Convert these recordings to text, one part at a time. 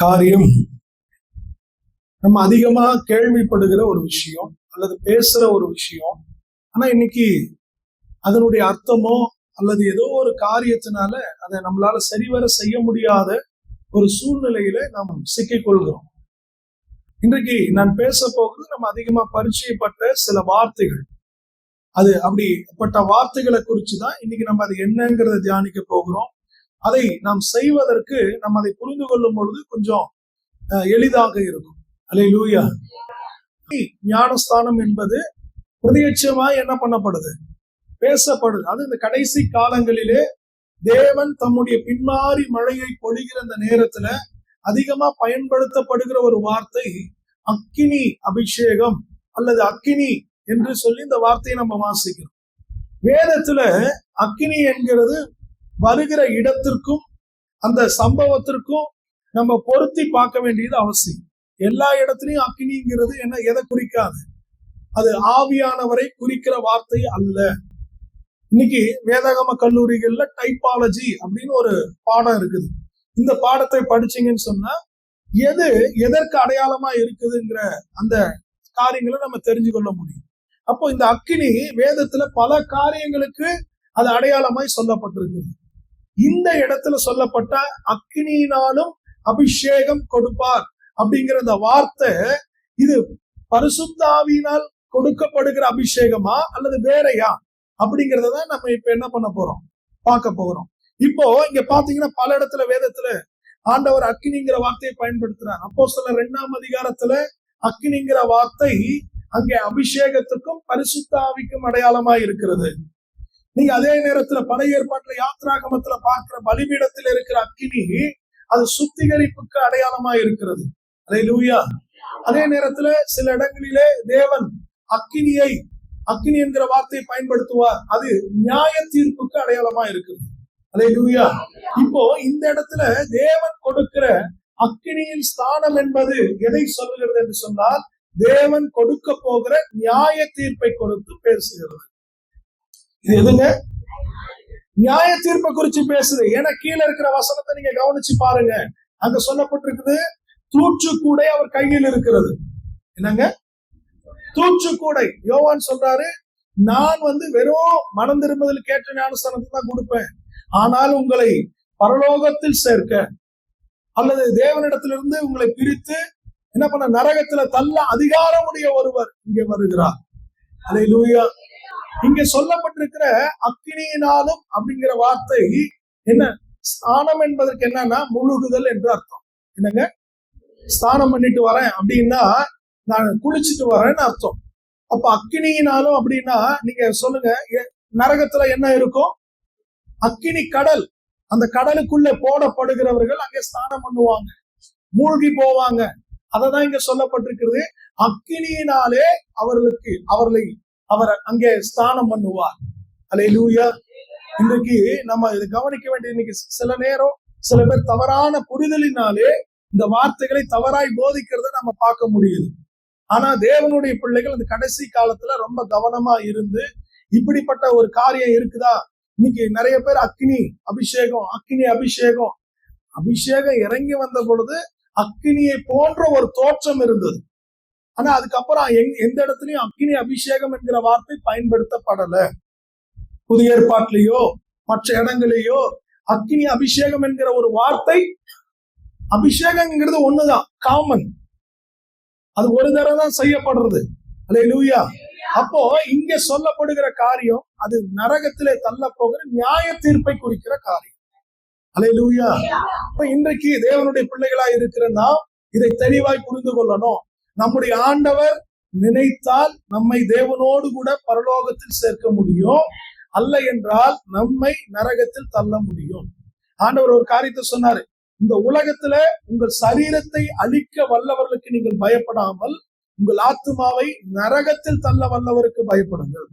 காரியம் நம்ம அதிகமா கேள்விப்படுகிற ஒரு விஷயம் அல்லது பேசுற ஒரு விஷயம். ஆனா இன்னைக்கு அதனுடைய அர்த்தமோ அல்லது ஏதோ ஒரு காரியத்தினால அதை நம்மளால சரிவர செய்ய முடியாத ஒரு சூழ்நிலையில நாம் சிக்கிக்கொள்கிறோம். இன்றைக்கு நான் பேச போகிறது நம்ம அதிகமா பரிச்சயப்பட்ட சில வார்த்தைகள். அது அப்படிப்பட்ட வார்த்தைகளை குறிச்சுதான் இன்னைக்கு நம்ம அது என்னங்கிறத தியானிக்க போகிறோம். அதை நாம் செய்வதற்கு நம்ம அதை புரிந்து கொள்ளும் பொழுது கொஞ்சம் எளிதாக இருக்கும். அல்லேலூயா. ஞானஸ்தானம் என்பது பிரதியட்சமாய் என்ன பண்ணப்படுது, பேசப்படுது. அது இந்த கடைசி காலங்களிலே தேவன் தம்முடைய பின்மாறி மழையை பொழிகிற அந்த நேரத்துல அதிகமா பயன்படுத்தப்படுகிற ஒரு வார்த்தை அக்கினி அபிஷேகம் அல்லது அக்கினி என்று சொல்லி இந்த வார்த்தையை நம்ம வாசிக்கிறோம். வேதத்துல அக்கினி என்கிறது வருகிற இடத்திற்கும் அந்த சம்பவத்திற்கும் நம்ம பொருத்தி பார்க்க வேண்டியது அவசியம். எல்லா இடத்துலயும் அக்கினிங்கிறது என்ன, எதை குறிக்காது, அது ஆவியானவரை குறிக்கிற வார்த்தை அல்ல. இன்னைக்கு வேதாகம கல்லூரிகள்ல டைப்பாலஜி அப்படின்னு ஒரு பாடம் இருக்குது. இந்த பாடத்தை படிச்சீங்கன்னு சொன்னா எது எதற்கு அடையாளமா இருக்குதுங்கிற அந்த காரியங்களை நம்ம தெரிஞ்சு கொள்ள முடியும். அப்போ இந்த அக்கினி வேதத்துல பல காரியங்களுக்கு அது அடையாளமாய் சொல்லப்பட்டிருக்குது. இந்த இடத்துல சொல்லப்பட்ட அக்கினியினாலும் அபிஷேகம் கொடுப்பார் அப்படிங்கிற அந்த வார்த்தை, இது பரிசுத்த ஆவியினால் கொடுக்கப்படுகிற அபிஷேகமா அல்லது வேறையா அப்படிங்கறத நம்ம இப்ப என்ன பண்ண போறோம், பார்க்க போறோம். இப்போ இங்க பாத்தீங்கன்னா பல இடத்துல வேதத்துல ஆண்டவர் அக்கினிங்கிற வார்த்தையை பயன்படுத்துறார். அப்போஸ்தலர் 2ஆம் அதிகாரத்துல அக்கினிங்கிற வார்த்தை அங்கே அபிஷேகத்துக்கும் பரிசுத்த ஆவிக்கும் அடையாளமா இருக்கிறது. நீங்க அதே நேரத்துல பழைய ஏற்பாட்டுல யாத்ராகமத்துல பார்க்கிற பலிபீடத்தில் இருக்கிற அக்கினி அது சுத்திகரிப்புக்கு அடையாளமா இருக்கிறது. அல்லேலூயா. அதே நேரத்துல சில இடங்களிலே தேவன் அக்கினி என்கிற வார்த்தையை பயன்படுத்துவார், அது நியாய தீர்ப்புக்கு அடையாளமா இருக்குது. அல்லேலூயா. இப்போ இந்த இடத்துல தேவன் கொடுக்கிற அக்கினியின் ஸ்தானம் என்பது எதை சொல்லுகிறது என்று சொன்னால், தேவன் கொடுக்க போகிற நியாய தீர்ப்பை கொடுத்து பேசுகிறது. இது எதுங்க? நியாய தீர்ப்பை குறிச்சு பேசுது. ஏன்னா கீழே இருக்கிற வசனத்தை நீங்க கவனிச்சு பாருங்க. அங்க சொல்லப்பட்டிருக்குது, தூற்றுக்கூடை அவர் கையில் இருக்கிறது. என்னங்க தூற்றுக்கூடை? யோவான் சொல்றாரு, நான் வெறும் மனம் திரும்புதல் கேட்ட ஞானஸ்தானத்தை தான் கொடுப்பேன், ஆனால் உங்களை பரலோகத்தில் சேர்க்க அல்லது தேவனிடத்திலிருந்து உங்களை பிரித்து என்ன பண்ண நரகத்துல தள்ள அதிகாரமுடைய ஒருவர் இங்கே வருகிறார். அல்லேலூயா. இங்க சொல்லப்பட்டிருக்கிற அக்கினியினாலும் அப்படிங்கிற வார்த்தை என்ன, ஸ்நானம் என்பதற்கு என்னன்னா முழுகுதல் என்று அர்த்தம். என்னங்க, ஸ்நானம் பண்ணிட்டு வரேன் அப்படின்னா நான் குளிச்சுட்டு வரேன்னு அர்த்தம். அப்ப அக்கினியினாலும் அப்படின்னா நீங்க சொல்லுங்க, நரகத்துல என்ன இருக்கும்? அக்கினி கடல். அந்த கடலுக்குள்ள போடப்படுகிறவர்கள் அங்கே ஸ்நானம் பண்ணுவாங்க, மூழ்கி போவாங்க. அததான் இங்க சொல்லப்பட்டிருக்கிறது, அக்கினியினாலே அவர் அங்கே ஸ்நானம் பண்ணுவார். அல்லேலூயா. இன்றைக்கு நம்ம இதை கவனிக்க வேண்டிய, இன்னைக்கு சில நேரம் சில பேர் தவறான புரிதலினாலே இந்த வார்த்தைகளை தவறாய் போதிக்கிறத நம்ம பார்க்க முடியுது. ஆனா தேவனுடைய பிள்ளைகள் அந்த கடைசி காலத்துல ரொம்ப கவனமா இருந்து, இப்படிப்பட்ட ஒரு காரியம் இருக்குதா, இன்னைக்கு நிறைய பேர் அக்கினி அபிஷேகம் இறங்கி வந்த பொழுது அக்கினியை போன்ற ஒரு தோற்றம் இருந்தது. ஆனா அதுக்கப்புறம் எந்த இடத்துலயும் அக்கினி அபிஷேகம் என்கிற வார்த்தை பயன்படுத்தப்படல. புதிய ஏற்பாட்டிலேயோ மற்ற இடங்களையோ அக்கினி அபிஷேகம் என்கிற ஒரு வார்த்தை, அபிஷேகங்கிறது ஒண்ணுதான், காமன். அது ஒரு தடவை தான் செய்யப்படுறது. அல்லேலூயா. அப்போ இங்க சொல்லப்படுகிற காரியம் அது நரகத்திலே தள்ள போகிற நியாய தீர்ப்பை குறிக்கிற காரியம். அல்லேலூயா. இப்ப இன்றைக்கு தேவனுடைய பிள்ளைகளா இருக்கிற நாம் இதை தெளிவாய் புரிந்து கொள்ளணும். நம்முடைய ஆண்டவர் நினைத்தால் நம்மை தேவனோடு கூட பரலோகத்தில் சேர்க்க முடியும், அல்ல என்றால் நம்மை நரகத்தில் தள்ள முடியும். ஆண்டவர் ஒரு காரியத்தை சொன்னாரு, இந்த உலகத்துல உங்கள் சரீரத்தை அழிக்க வல்லவர்களுக்கு நீங்கள் பயப்படாமல் உங்கள் ஆத்துமாவை நரகத்தில் தள்ள வல்லவருக்கு பயப்படுங்கள்.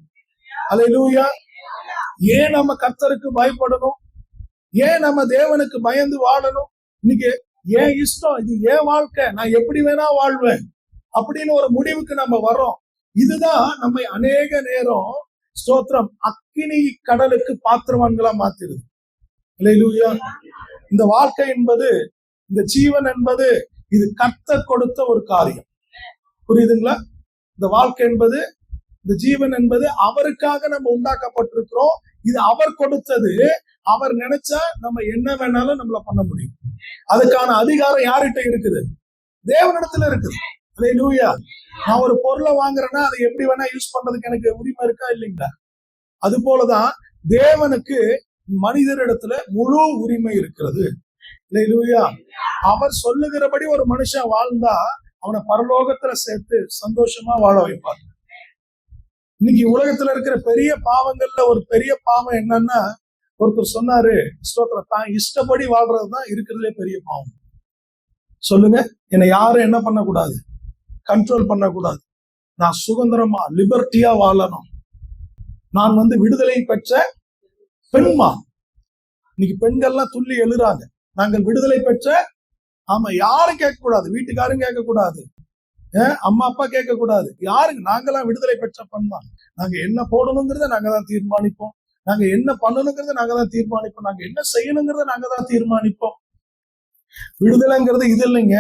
அல்லேலூயா. ஏன் நம்ம கர்த்தருக்கு பயப்படணும்? ஏன் நம்ம தேவனுக்கு பயந்து வாழணும்? இன்னைக்கு ஏன் இஷ்டம், இது ஏன் வாழ்க்கை, நான் எப்படி வேணா வாழ்வேன் அப்படின்னு ஒரு முடிவுக்கு நம்ம வர்றோம். இதுதான் நம்மை அநேக நேரம் ஸ்தோத்திரம் அக்கினி கடலுக்கு பாத்திரவான்களா மாத்திருது. அல்லேலூயா. இந்த வாழ்க்கை என்பது இந்த ஜீவன் என்பது இது கர்த்தர் கொடுத்த ஒரு காரியம். புரியுதுங்களா? இந்த வாழ்க்கை என்பது, இந்த ஜீவன் என்பது அவருக்காக நம்ம உண்டாக்கப்பட்டிருக்கிறோம். இது அவர் கொடுத்தது. அவர் நினைச்சா நம்ம என்ன வேணாலும் நம்மள பண்ண முடியும். அதுக்கான அதிகாரம் யார்கிட்ட இருக்குது? தேவனிடத்துல இருக்குது. அல்லேலூயா. நான் ஒரு பொருளை வாங்குறேன்னா அதை எப்படி வேணா யூஸ் பண்றதுக்கு எனக்கு உரிமை இருக்கா இல்லைங்களா? அது போலதான் தேவனுக்கு மனிதரிடத்துல முழு உரிமை இருக்கிறது. அல்லேலூயா. அவர் சொல்லுகிறபடி ஒரு மனுஷன் வாழ்ந்தா அவனை பரலோகத்துல சேர்த்து சந்தோஷமா வாழ வைப்பார். இன்னைக்கு உலகத்துல இருக்கிற பெரிய பாவங்கள்ல ஒரு பெரிய பாவம் என்னன்னா, ஒருத்தர் சொன்னாரு, ஸ்தோத்திரம், தான் இஷ்டப்படி வாழ்றதுதான் இருக்கிறதுலே பெரிய பாவம். சொல்லுங்க, என்னை யாரும் என்ன பண்ணக்கூடாது, கண்ட்ரோல் பண்ணக்கூடாது. நான் சுதந்திரமா லிபர்ட்டியா வாழணும். நான் விடுதலை பெற்ற பெண்மா. இன்னைக்கு பெண்கள்லாம் துள்ளி எழுறாங்க, நாங்கள் விடுதலை பெற்ற. ஆமா, யாரும் கேட்க கூடாது, வீட்டுக்காரும் கேட்க கூடாது, அம்மா அப்பா கேட்க கூடாது, யாருக்கு. நாங்கெல்லாம் விடுதலை பெற்ற பெண்மா. நாங்க என்ன போடணுங்கிறத நாங்க தான் தீர்மானிப்போம். நாங்க என்ன பண்ணணுங்கிறத நாங்க தான் தீர்மானிப்போம். நாங்க என்ன செய்யணுங்கிறத நாங்க தான் தீர்மானிப்போம். விடுதலைங்கிறது இது இல்லைங்க.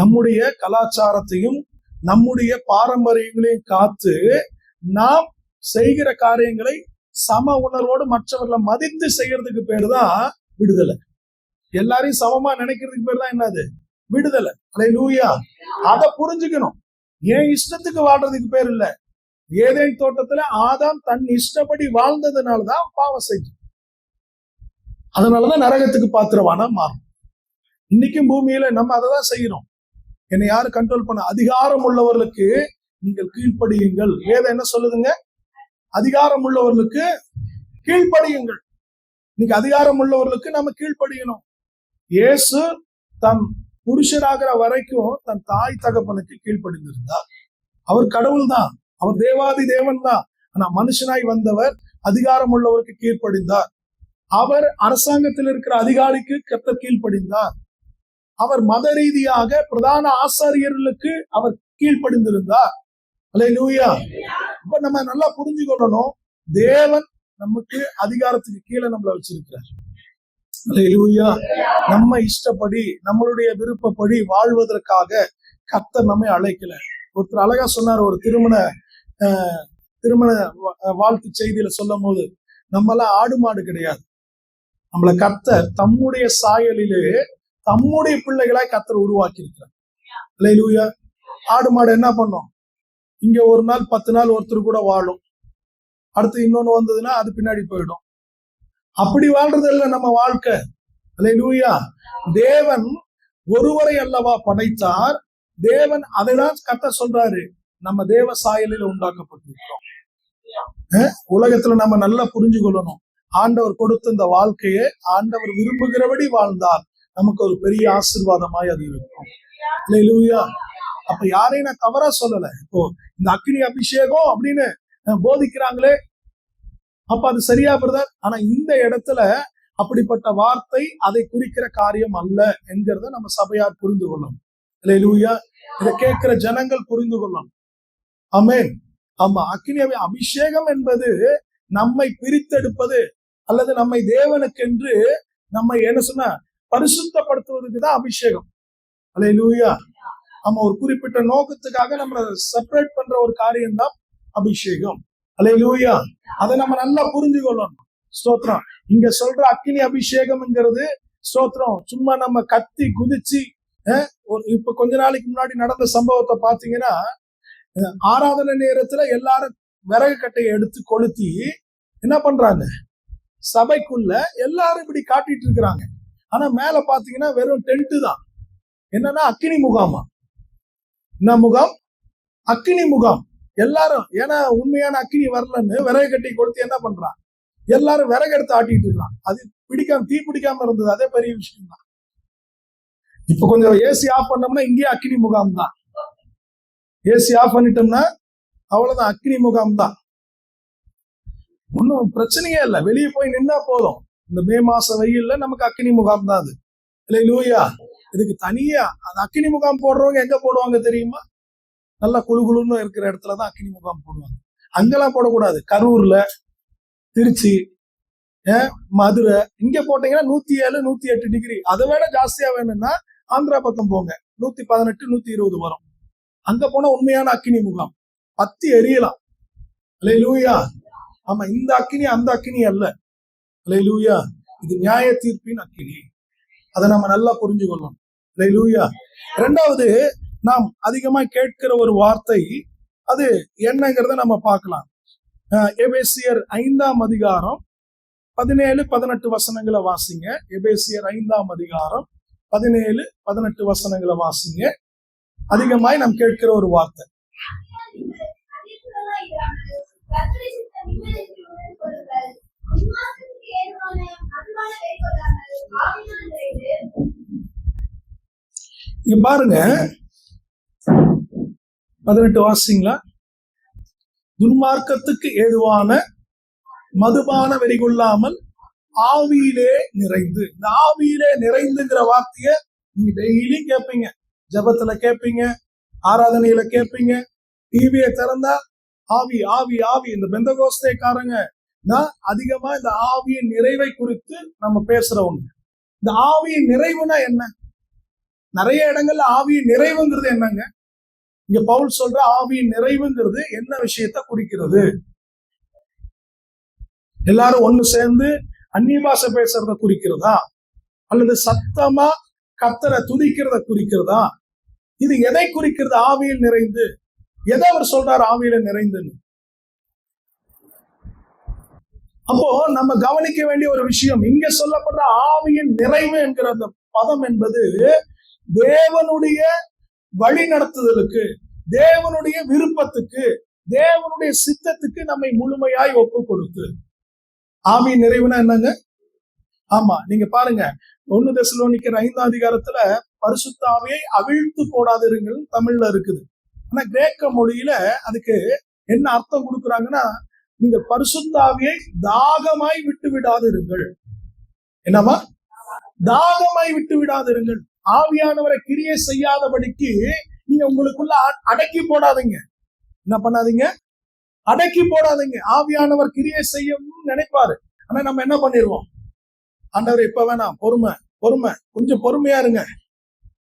நம்முடைய கலாச்சாரத்தையும் நம்முடைய பாரம்பரியங்களையும் காத்து நாம் செய்கிற காரியங்களை சம உணர்வோடு மற்றவர்களை மதித்து செய்யறதுக்கு பேரு தான் விடுதலை. எல்லாரையும் சமமா நினைக்கிறதுக்கு பேர் தான் என்னது? விடுதலை. அல்லேலூயா. அதை புரிஞ்சுக்கணும். ஏன் இஷ்டத்துக்கு வாழ்றதுக்கு பேர் இல்ல. ஏதேன் தோட்டத்துல ஆதாம் தன் இஷ்டப்படி வாழ்ந்ததுனாலதான் பாவம் செஞ்சு, அதனாலதான் நரகத்துக்கு பாத்திரவானா மாறும். இன்னைக்கும் பூமியில நம்ம அதை தான் செய்யறோம். என்னை யாரு கண்ட்ரோல் பண்ண? அதிகாரம் உள்ளவர்களுக்கு நீங்கள் கீழ்ப்படியுங்கள். வேதம் என்ன சொல்லுதுங்க? அதிகாரம் உள்ளவர்களுக்கு கீழ்ப்படியுங்கள். இன்னைக்கு அதிகாரம் உள்ளவர்களுக்கு நம்ம கீழ்ப்படியணும். இயேசு தன் புருஷராகிற வரைக்கும் தன் தாய் தகப்பனுக்கு கீழ்ப்படிந்திருந்தார். அவர் கடவுள் தான், அவர் தேவாதி தேவன் தான். ஆனா மனுஷனாய் வந்தவர் அதிகாரம் உள்ளவருக்கு கீழ்ப்படிந்தார். அவர் அரசாங்கத்தில் இருக்கிற அதிகாரிக்கு கர்த்தர் கீழ்ப்படிந்தார். அவர் மத ரீதியாக பிரதான ஆசாரியர்களுக்கு அவர் கீழ்ப்படிந்திருந்தார். அல்லேலூயா. இப்ப நம்ம நல்லா புரிஞ்சு கொள்ளணும், தேவன் நமக்கு அதிகாரத்துக்கு கீழே நம்மள வச்சிருக்கிறார். அல்லேலூயா. நம்ம இஷ்டப்படி நம்மளுடைய விருப்பப்படி வாழ்வதற்காக கர்த்தர் நம்மை அழைக்கல. ஒருத்தர் அழகா சொன்னார், ஒரு திருமண வாழ்த்து செய்தியில சொல்லும் போது, நம்மளாம் ஆடு மாடு கிடையாது. நம்மள கர்த்தர் தம்முடைய சாயலிலே தம்முடைய பிள்ளைகளாய் கர்த்தர் உருவாக்கி இருக்கிறார். அல்லேலூயா. ஆடு மாடு என்ன பண்ணும்? இங்க ஒரு நாள் 10 நாள் ஒருத்தர் கூட வாழும், அடுத்து இன்னொன்னு வந்ததுன்னா அது பின்னாடி போயிடும். அப்படி வாழ்றது இல்ல நம்ம வாழ்க்கை. அல்லேலூயா. தேவன் ஒருவரை அல்லவா படைத்தார். தேவன் அதைதான் கர்த்தர் சொல்றாரு, நம்ம தேவ சாயலில் உண்டாக்கப்பட்டிருக்கிறோம். உலகத்துல நம்ம நல்லா புரிஞ்சு கொள்ளணும், ஆண்டவர் கொடுத்த இந்த வாழ்க்கையை ஆண்டவர் விரும்புகிறபடி வாழ்ந்தால் நமக்கு ஒரு பெரிய ஆசீர்வாதமாய் அது இருக்கும். அல்லேலூயா. அப்ப யாரையும் நான் தவறா சொல்லல. இப்போ இந்த அக்கினி அபிஷேகம் அப்படின்னு போதிக்கிறாங்களே, அப்ப அது சரியா பிரதர்? ஆனா இந்த இடத்துல அப்படிப்பட்ட வார்த்தை அதை குறிக்கிற காரியம் அல்ல என்கிறத நம்ம சபையார் புரிந்து கொள்ளணும். அல்லேலூயா. இதை கேட்கிற ஜனங்கள் புரிந்து கொள்ளணும். ஆமென். ஆமா, அக்கினி அபிஷேகம் என்பது நம்மை பிரித்தெடுப்பது அல்லது நம்மை தேவனுக்கென்று நம்மை என்ன சொன்ன பரிசுத்தப்படுத்துவதற்கு தான் அபிஷேகம். அல்லேலூயா. நம்ம ஒரு குறிப்பிட்ட நோக்கத்துக்காக நம்ம செப்பரேட் பண்ற ஒரு காரியம் தான் அபிஷேகம். அல்லேலூயா. அதை நம்ம நல்லா புரிஞ்சு கொள்ளணும். ஸ்தோத்திரம். இங்க சொல்ற அக்கினி அபிஷேகம்ங்கிறது ஸ்தோத்திரம் சும்மா நம்ம கத்தி குதிச்சு இப்ப கொஞ்ச நாளைக்கு முன்னாடி நடந்த சம்பவத்தை பாத்தீங்கன்னா, ஆராதனை நேரத்துல எல்லாரும் விறகு கட்டையை எடுத்து கொளுத்தி என்ன பண்றாங்க, சபைக்குள்ள எல்லாரும் இப்படி காட்டிட்டு இருக்கிறாங்க. ஆனா மேல பாத்தீங்கன்னா வெறும் டென்ட் தான். என்னன்னா அக்கினி முகாமா. என்ன முகாம்? அக்கினி முகாம். எல்லாரும் ஏன்னா உண்மையான அக்கினி வரலன்னு விறகு கட்டி கொளுத்தி என்ன பண்றான், எல்லாரும் விறகு எடுத்து ஆட்டிட்டு இருக்கான். அது பிடிக்காம தீ பிடிக்காம இருந்தது, அதே பெரிய விஷயம் தான். இப்ப கொஞ்சம் ஏசி ஆஃப் பண்ணோம்னா இங்கேயே அக்கினி முகாம் தான். ஏசி ஆஃப் பண்ணிட்டோம்னா அவ்வளவுதான், அக்கினி முகாம் தான். ஒன்னும் பிரச்சனையே இல்லை, வெளியே போய் நின்னா போதும். இந்த மே மாச வெயில்ல நமக்கு அக்கினி முகாம் தான் அது. அல்லேலூயா. இதுக்கு தனியா அந்த அக்கினி முகாம் போடுறவங்க எங்க போடுவாங்க தெரியுமா? நல்லா குழுகுழுன்னு இருக்கிற இடத்துலதான் அக்கினி முகாம் போடுவாங்க. அங்கெல்லாம் போடக்கூடாது. கரூர்ல, திருச்சி, மதுரை இங்க போட்டீங்கன்னா 107 108 டிகிரி. அதை விட ஜாஸ்தியா வேணும்னா ஆந்திரா பக்கம் போங்க, 118 120 வரும். அங்க போனா உண்மையான அக்கினி முகாம், பத்தி எரியலாம். அல்லேலூயா. ஆமா, இந்த அக்கினி அந்த அக்கினி அல்ல. அல்லேலூயா. இது நியாய தீர்ப்பின் அக்கினி. அதை நம்ம நல்லா புரிஞ்சுக்கொள்ளணும். அல்லேலூயா. இரண்டாவது, நாம் அதிகமா கேட்கிற ஒரு வார்த்தை அது என்னங்கிறத நம்ம பார்க்கலாம். எபேசியர் 5ஆம் அதிகாரம் 17 18 வசனங்களை வாசிங்க. எபேசியர் 5ஆம் அதிகாரம் 17 18 வசனங்களை வாசிங்க. அதிகமாய் நாம் கேட்கிற ஒரு வார்த்தை. இங்க பாருங்க, 18 வாசிங்களா? துன்மார்க்கத்துக்கு ஏதுவான மதுபான வெறிகொள்ளாமல் ஆவியிலே நிறைந்து. இந்த ஆவியிலே நிறைந்துங்கிற வார்த்தைய நீங்க டெய்லி கேட்பீங்க, ஜபத்துல கேட்பீங்க, ஆராதனையில கேட்பீங்க. டிவியை திறந்தா ஆவி ஆவி ஆவி. இந்த பெந்தகோஸ்தேக்காரங்க தான் அதிகமா இந்த ஆவியின் நிறைவை குறித்து நம்ம பேசுறவங்க. இந்த ஆவியின் நிறைவுனா என்ன? நிறைய இடங்கள்ல ஆவியின் நிறைவுங்கிறது என்னங்க? இங்க பவுல் சொல்ற ஆவியின் நிறைவுங்கிறது என்ன விஷயத்தை குறிக்கிறது? எல்லாரும் ஒண்ணு சேர்ந்து அந்நிய பாஷை பேசுறத குறிக்கிறதா, அல்லது சத்தமா கர்த்தரை துதிக்கிறத குறிக்கிறதா? இது எதை குறிக்கிறது? ஆவியில் நிறைந்து. எதை அவர் சொல்றாரு ஆவியில நிறைந்துன்னு? அப்போ நம்ம கவனிக்க வேண்டிய ஒரு விஷயம், இங்க சொல்லப்படுற ஆவியின் நிறைவு என்கிற அந்த பதம் என்பது தேவனுடைய வழி நடத்துதலுக்கு, தேவனுடைய விருப்பத்துக்கு, தேவனுடைய சித்தத்துக்கு நம்மை முழுமையாய் ஒப்பு கொடுத்து. ஆவியின் நிறைவுனா என்னங்க? ஆமா, நீங்க பாருங்க, 1 தெசலோனிக்கர் 5ஆம் அதிகாரத்துல பரிசுத்த ஆவியை அவிழ்த்து போடாதிருங்கள் தமிழ்ல இருக்குது. ஆனா கிரேக்க மொழியில அதுக்கு என்ன அர்த்தம் கொடுக்குறாங்கன்னா, நீங்க பரிசுத்த ஆவியை தாகமாய் விட்டு விடாதிருங்கள். என்னவா? தாகமாய் விட்டு விடாதிருங்கள். ஆவியானவரை கிரியை செய்யாதபடிக்கு நீங்க உங்களுக்குள்ள அடக்கி போடாதீங்க. என்ன பண்ணாதீங்க? அடக்கி போடாதீங்க. ஆவியானவர் கிரியை செய்யணும்னு நினைப்பாரு. ஆனா நம்ம என்ன பண்ணிடுவோம்? ஆண்டவரே இப்ப வேணாம், பொறுமை பொறுமை, கொஞ்சம் பொறுமையா இருங்க.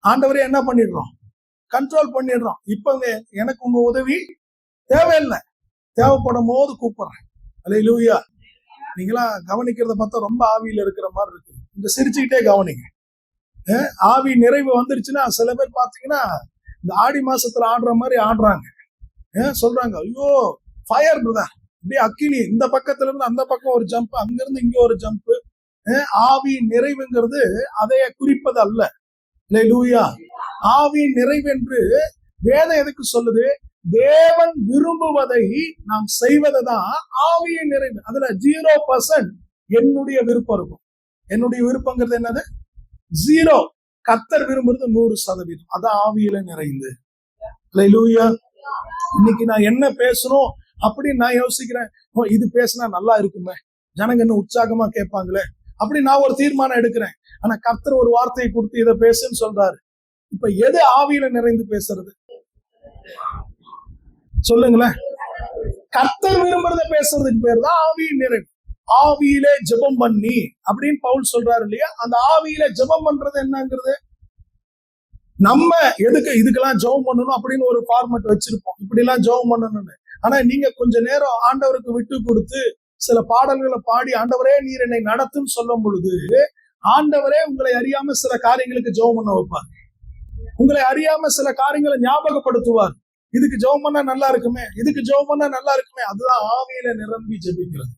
ஆண்டவரே என்ன பண்ணிடுறோம்? கண்ட்ரோல் பண்ணிடுறோம். இப்ப எனக்கு உங்க உதவி தேவையில்லை, தேவைப்படும் போது கூப்பிடுறேன். அல்லேலூயா. நீங்களா கவனிக்கிறத பார்த்தா ரொம்ப ஆவியில இருக்கிற மாதிரி இருக்கு. இந்த சிரிச்சுக்கிட்டே கவனிங்க. ஆவி நிறைவு வந்துருச்சுன்னா சில பேர் பாத்தீங்கன்னா இந்த ஆடி மாசத்துல ஆடுற மாதிரி ஆடுறாங்க. சொல்றாங்க, ஐயோ ஃபயர் பிரதர், அப்படியே அக்கினி, இந்த பக்கத்துல இருந்து அந்த பக்கம் ஒரு ஜம்ப், அங்க இருந்து இங்க ஒரு ஜம்ப். ஆவி நிறைவுங்கிறது அதை குறிப்பது அல்ல. அல்லேலூயா. ஆவி நிறைவு என்று வேதம் எதுக்கு சொல்லுது? தேவன் விரும்புவதை நாம் செய்வதை தான் ஆவியின் நிறைவு. அதுல 0% என்னுடைய விருப்பம் இருக்கும். என்னுடைய விருப்பங்கிறது என்னது? 0. கர்த்தர் விரும்புறது 100%. அதான் ஆவியில நிறைந்து. அல்லேலூயா. இன்னைக்கு நான் என்ன பேசணும் அப்படின்னு நான் யோசிக்கிறேன். இது பேசினா நல்லா இருக்குமே, ஜனங்க இன்னும் உற்சாகமா கேட்பாங்களே, அப்படி நான் ஒரு தீர்மானம் எடுக்கிறேன். ஆனா கர்த்தர் ஒரு வார்த்தையை கொடுத்து இதை பேசுன்னு சொல்றாரு. இப்ப எது ஆவியில நிறைந்து பேசுறது? சொல்லுங்களேன். கர்த்தர் விரும்புறத பேசுறதுக்கு பேர் தான் ஆவியின் நிறைவு. ஆவியிலே ஜெபம் பண்ணி அப்படின்னு பவுல் சொல்றாரு இல்லையா? அந்த ஆவியில ஜெபம் பண்றது என்னங்கிறது நம்ம எதுக்கு இதுக்கெல்லாம் ஜெபம் பண்ணணும் அப்படின்னு ஒரு ஃபார்மட் வச்சிருப்போம், இப்படி எல்லாம் ஜெபம் பண்ணணும்னு. ஆனா நீங்க கொஞ்ச நேரம் ஆண்டவருக்கு விட்டு கொடுத்து சில பாடல்களை பாடி ஆண்டவரே நீர் என்னை நடத்துன்னு சொல்லும் பொழுது ஆண்டவரே உங்களை அறியாம சில காரியங்களுக்கு ஜெபம் பண்ண வைப்பார். உங்களை அறியாம சில காரியங்களை ஞாபகப்படுத்துவார். இதுக்கு ஜெபம் பண்ணா நல்லா இருக்குமே, இதுக்கு ஜெபம் பண்ணா நல்லா இருக்குமே. அதுதான் ஆவியில நிரம்பி ஜெபிக்கிறது.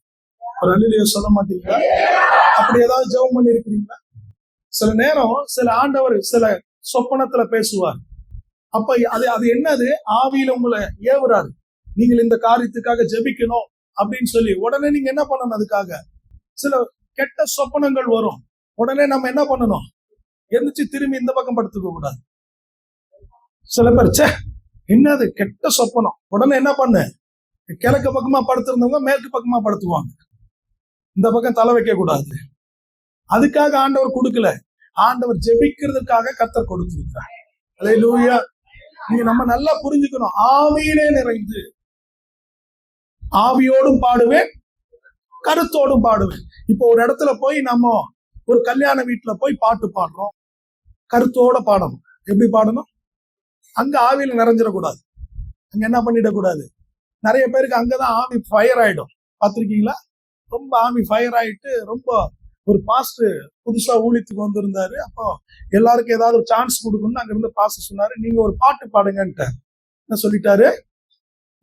ஒரு அல்லேலூயா சொல்ல மாட்டீங்களா? அப்படி ஏதாவது ஜெபம் பண்ணி இருக்கிறீங்களா? சில நேரம் சில ஆண்டவர் சில சொப்பனத்துல பேசுவார். அப்ப அது என்னது? ஆவியில உங்களை ஏவுறாரு, நீங்கள் இந்த காரியத்துக்காக ஜெபிக்கணும் அப்படின்னு சொல்லி. உடனே நீங்க என்ன பண்ணணும்? அதுக்காக சில கெட்ட சொப்பனங்கள் வரும். உடனே நம்ம என்ன பண்ணணும்? எந்திரிச்சு திரும்பி இந்த பக்கம் படுத்துக்க கூடாது. சில பேர் என்னது கெட்ட சொப்பனம், உடனே என்ன பண்ணு? கிழக்கு பக்கமா படுத்திருந்தவங்க மேற்கு பக்கமா படுத்துவாங்க. இந்த பக்கம் தலை வைக்க கூடாது. அதுக்காக ஆண்டவர் கொடுக்கல, ஆண்டவர் ஜெபிக்கிறதுக்காக கர்த்தர் கொடுத்திருக்கிறார். அல்லேலூயா. நீங்க நம்ம நல்லா புரிஞ்சுக்கணும். ஆவியிலே நிறைந்து, ஆவியோடும் பாடுவேன் கருத்தோடும் பாடுவேன். இப்போ ஒரு இடத்துல போய் நம்ம ஒரு கல்யாண வீட்டுல போய் பாட்டு பாடுறோம், கருத்தோட பாடணும். எப்படி பாடணும்? அங்க ஆவியில நிறைஞ்சிடக்கூடாது. அங்க என்ன பண்ணிடக்கூடாது? நிறைய பேருக்கு அங்கதான் ஆவி ஃபயர் ஆயிடும். பார்த்திருக்கீங்களா? ரொம்ப ஆவி ஃபயர் ஆயிட்டு, ரொம்ப ஒரு பாஸ்டர் புதுசா ஊழியத்துக்கு வந்திருந்தாரு. அப்போ எல்லாருக்கும் ஏதாவது சான்ஸ் கொடுக்கணும்னு அங்க இருந்து பாஸ்டர் சொன்னாரு, நீங்க ஒரு பாட்டு பாடுங்கன்ட்டு. என்ன சொல்லிட்டாரு?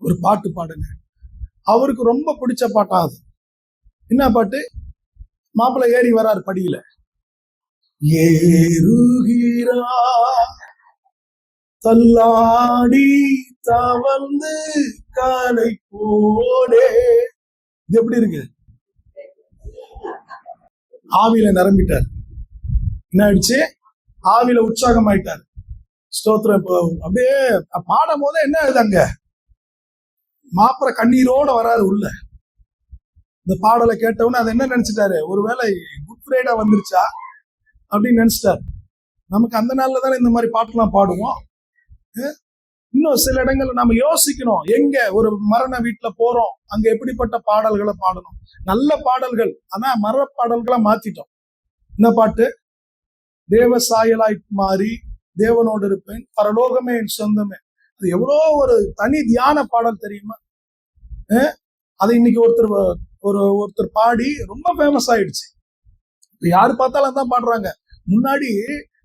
ஒரு பாட்டு பாடுங்க. அவருக்கு ரொம்ப பிடிச்ச பாட்டா அது. என்ன பாட்டு? மாப்பிள்ளை ஏறி வராரு படியில, ஏறுகிறா தள்ளாடி தவழ்ந்து காலை போடே. இது எப்படி இருக்கு? ஆவியில நிரம்பிட்டார். என்ன ஆயிடுச்சு? ஆவியில உற்சாகம் ஆயிட்டார். ஸ்தோத்திரம். இப்போ அப்படியே பாடும் போதே என்ன ஆகுது? அங்க மாப்பிள கண்ணீரோட வராது உள்ள. இந்த பாடலை கேட்டவொன்னு அது என்ன நினைச்சிட்டாரு? ஒருவேளை குட் ஃப்ரைடே வந்துருச்சா அப்படின்னு நினைச்சிட்டாரு. நமக்கு அந்த நாள்ல தானே இந்த மாதிரி பாட்டுலாம் பாடுவோம். இன்னும் சில இடங்கள்ல நம்ம யோசிக்கணும், எங்க ஒரு மரண வீட்டுல போறோம், அங்க எப்படிப்பட்ட பாடல்களை பாடணும்? நல்ல பாடல்கள், ஆனா மர பாடல்களை மாத்திட்டோம். என்ன பாட்டு? தேவ சாயலாய் மாறி தேவனோடு இருப்பேன், பரலோகமே என் சொந்தமே. அது எவ்வளோ ஒரு தனி தியான பாடல் தெரியுமா? அது இன்னைக்கு ஒருத்தர் பாடி ரொம்ப ஃபேமஸ் ஆயிடுச்சு. இப்ப யாரு பார்த்தாலும் தான் பாடுறாங்க. முன்னாடி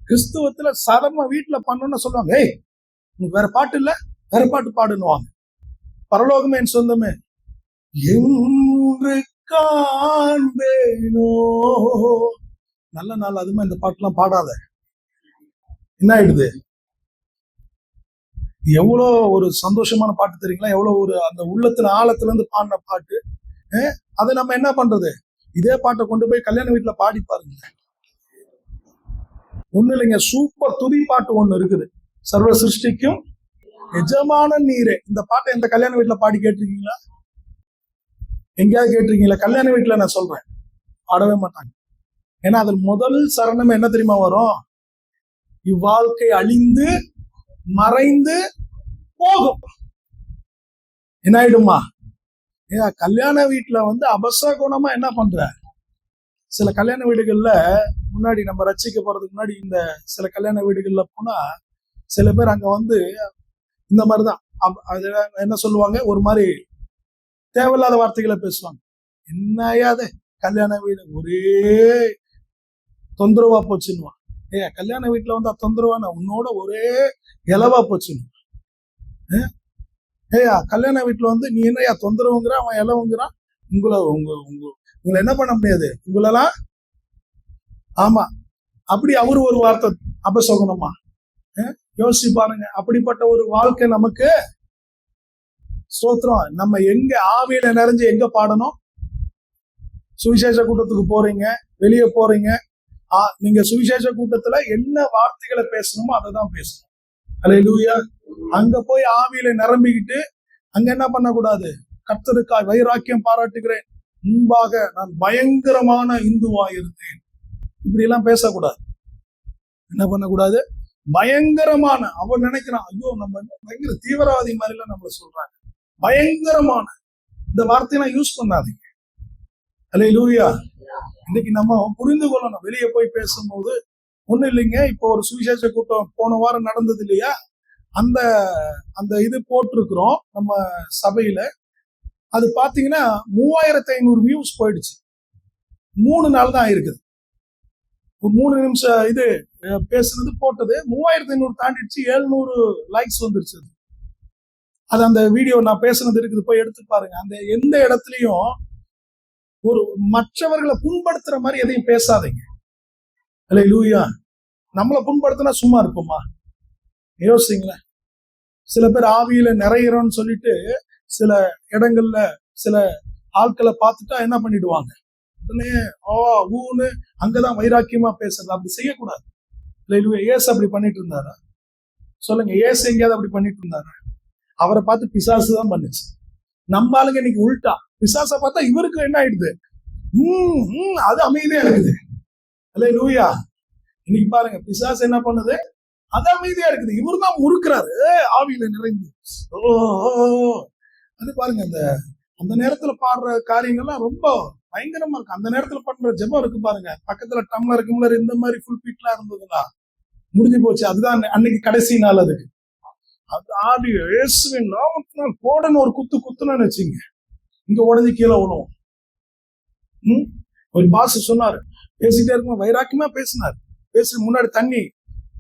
கிறிஸ்துவத்துல சாதாரண வீட்டுல பண்ணணும்னு சொல்லுவாங்க, ஏய் உனக்கு வேற பாட்டு இல்ல, வேற பாட்டு பாடுன்னுவாங்க. பரலோகமே என் சொந்தமே என்று காண்பேனோ. நல்ல நாள் அதுமே இந்த பாட்டுலாம் பாடாத. என்ன ஆயிடுது? எவ்வளோ ஒரு சந்தோஷமான பாட்டு தெரியுங்களா? எவ்வளவு ஒரு அந்த உள்ளத்துல ஆழத்துல இருந்து பாடின பாட்டு. அதை நம்ம என்ன பண்றது? இதே பாட்டை கொண்டு போய் கல்யாண வீட்டுல பாடி பாருங்க. ஒண்ணு இல்லைங்க, சூப்பர் துதி பாட்டு ஒண்ணு இருக்குது, சர்வ சிருஷ்டிக்கும் எஜமான நீரே. இந்த பாட்டை எந்த கல்யாண வீட்டுல பாடி கேட்டிருக்கீங்களா? எங்கேயாவது கேட்டிருக்கீங்களா? கல்யாண வீட்டுல நான் சொல்றேன், பாடவே மாட்டாங்க. ஏன்னா அதில் முதல் சரணம் என்ன தெரியுமா வரும்? இவ்வாழ்க்கை அழிந்து மறைந்து போகும். என்ன ஆயிடுமா? கல்யாண வீட்டுல அபசகுணமா என்ன பண்ற? சில கல்யாண வீடுகள்ல முன்னாடி நம்ம ரட்சிக்க போறதுக்கு முன்னாடி இந்த சில கல்யாண வீடுகள்ல போனா சில பேர் அங்க இந்த மாதிரிதான் என்ன சொல்லுவாங்க, ஒரு மாதிரி தேவையில்லாத வார்த்தைகளை பேசுவாங்க. என்னையாத கல்யாண வீடு ஒரே தொந்தரவா போச்சுன்னுவான். கல்யாண வீட்டுல தொந்தரவான உன்னோட ஒரே இலவா போச்சுன்னு. கல்யாண வீட்டுல நீ என்னையா தொந்தரவுங்கிற, அவன் இலவுங்கிறான். உங்களை என்ன பண்ண முடியாது உங்களெல்லாம். ஆமா, அப்படி அவரு ஒரு வார்த்தை அபசகுனமா. யோசிச்சு பாருங்க, அப்படிப்பட்ட ஒரு வாழ்க்கை நமக்கு. ஸ்தோத்திரம். நம்ம எங்க ஆவியில நிறைஞ்சு எங்க பாடணும்? சுவிசேஷ கூட்டத்துக்கு போறீங்க, வெளியே போறீங்க, நீங்க சுவிசேஷ கூட்டத்துல என்ன வார்த்தைகளை பேசணுமோ அதை தான் பேசணும். அல்லேலூயா. அங்க போய் ஆவியில நிரம்பிக்கிட்டு அங்க என்ன பண்ணக்கூடாது? கர்த்தருக்காய் வைராக்கியம் பாராட்டுகிறேன், முன்பாக நான் பயங்கரமான இந்துவா இருந்தேன், இப்படி எல்லாம் பேசக்கூடாது. என்ன பண்ணக்கூடாது? பயங்கரமான. அவன் நினைக்கிறான், ஐயோ நம்ம பயங்கர தீவிரவாதி மாதிரி எல்லாம் நம்மள சொல்றாங்க. பயங்கரமான இந்த வார்த்தையெல்லாம் யூஸ் பண்ணாதீங்க. அல்லேலூயா. இன்னைக்கு நம்ம புரிந்து கொள்ளணும். வெளியே போய் பேசும்போது ஒண்ணு இல்லைங்க. இப்போ ஒரு சுவிசேஷ கூட்டம் போன வாரம் நடந்தது இல்லையா? அந்த அந்த இது போட்டிருக்கிறோம் நம்ம சபையில. அது பாத்தீங்கன்னா 3500 வியூஸ் போயிடுச்சு. 3 நாள் தான் இருக்குது. ஒரு 3 நிமிஷம் இது பேசுறது போட்டது 3500 தாண்டிடுச்சு. 700 லைக்ஸ் வந்துருச்சு. அது அந்த வீடியோ நான் பேசுனது இருக்குது, போய் எடுத்து பாருங்க. அந்த எந்த இடத்துலயும் ஒரு மற்றவர்களை புண்படுத்துற மாதிரி எதையும் பேசாதீங்க. அல்லேலூயா. நம்மளை புண்படுத்தினா சும்மா இருப்போமா? யோசிங்களேன். சில பேர் ஆவியில நிறையிறோம்னு சொல்லிட்டு சில இடங்கள்ல சில ஆட்களை பார்த்துட்டா என்ன பண்ணிடுவாங்க, உடனே ஊன்னு அங்கதான் வைராக்கியமா பேசுறது. அப்படி செய்யக்கூடாது. அல்லேலூயா. ஏசு அப்படி பண்ணிட்டு இருந்தாரா? சொல்லுங்க, ஏசு எங்கேயாவது அப்படி பண்ணிட்டு இருந்தாரா? அவரை பார்த்து பிசாசு தான் பண்ணுச்சு. நம்ம ஆளுங்க இன்னைக்கு உள்டா, பிசாசை பார்த்தா இவருக்கு என்ன ஆயிடுது? அது அமைதியா இருக்குது. அல்லேலூயா. இன்னைக்கு பாருங்க, பிசாசு என்ன பண்ணுது? அது அமைதியா இருக்குது. இவரு தான் முறுக்கிறாரு ஆவியில நிறைந்து. அது பாருங்க, அந்த நேரத்துல பாடுற காரியங்கள்லாம் ரொம்ப பயங்கரமா இருக்கு. அந்த நேரத்துல பண்ற ஜெபம் இருக்கு பாருங்க, பக்கத்துல டம்ளர் இந்த மாதிரி ஃபுல் பீட்லாம் இருந்ததுன்னா முடிஞ்சு போச்சு. அதுதான் அன்னைக்கு கடைசி நாள். அதுக்கு அது ஆடி இயேசுவின் நாமத்தினால் போடன்னு ஒரு குத்துன்னு வச்சுங்க, இங்க உடஞ்சி கீழே விழுவும். ஒரு பாஸ் சொன்னாரு, பேசிட்டே இருக்கும், வைராக்கியமா பேசினார். பேசி முன்னாடி தண்ணி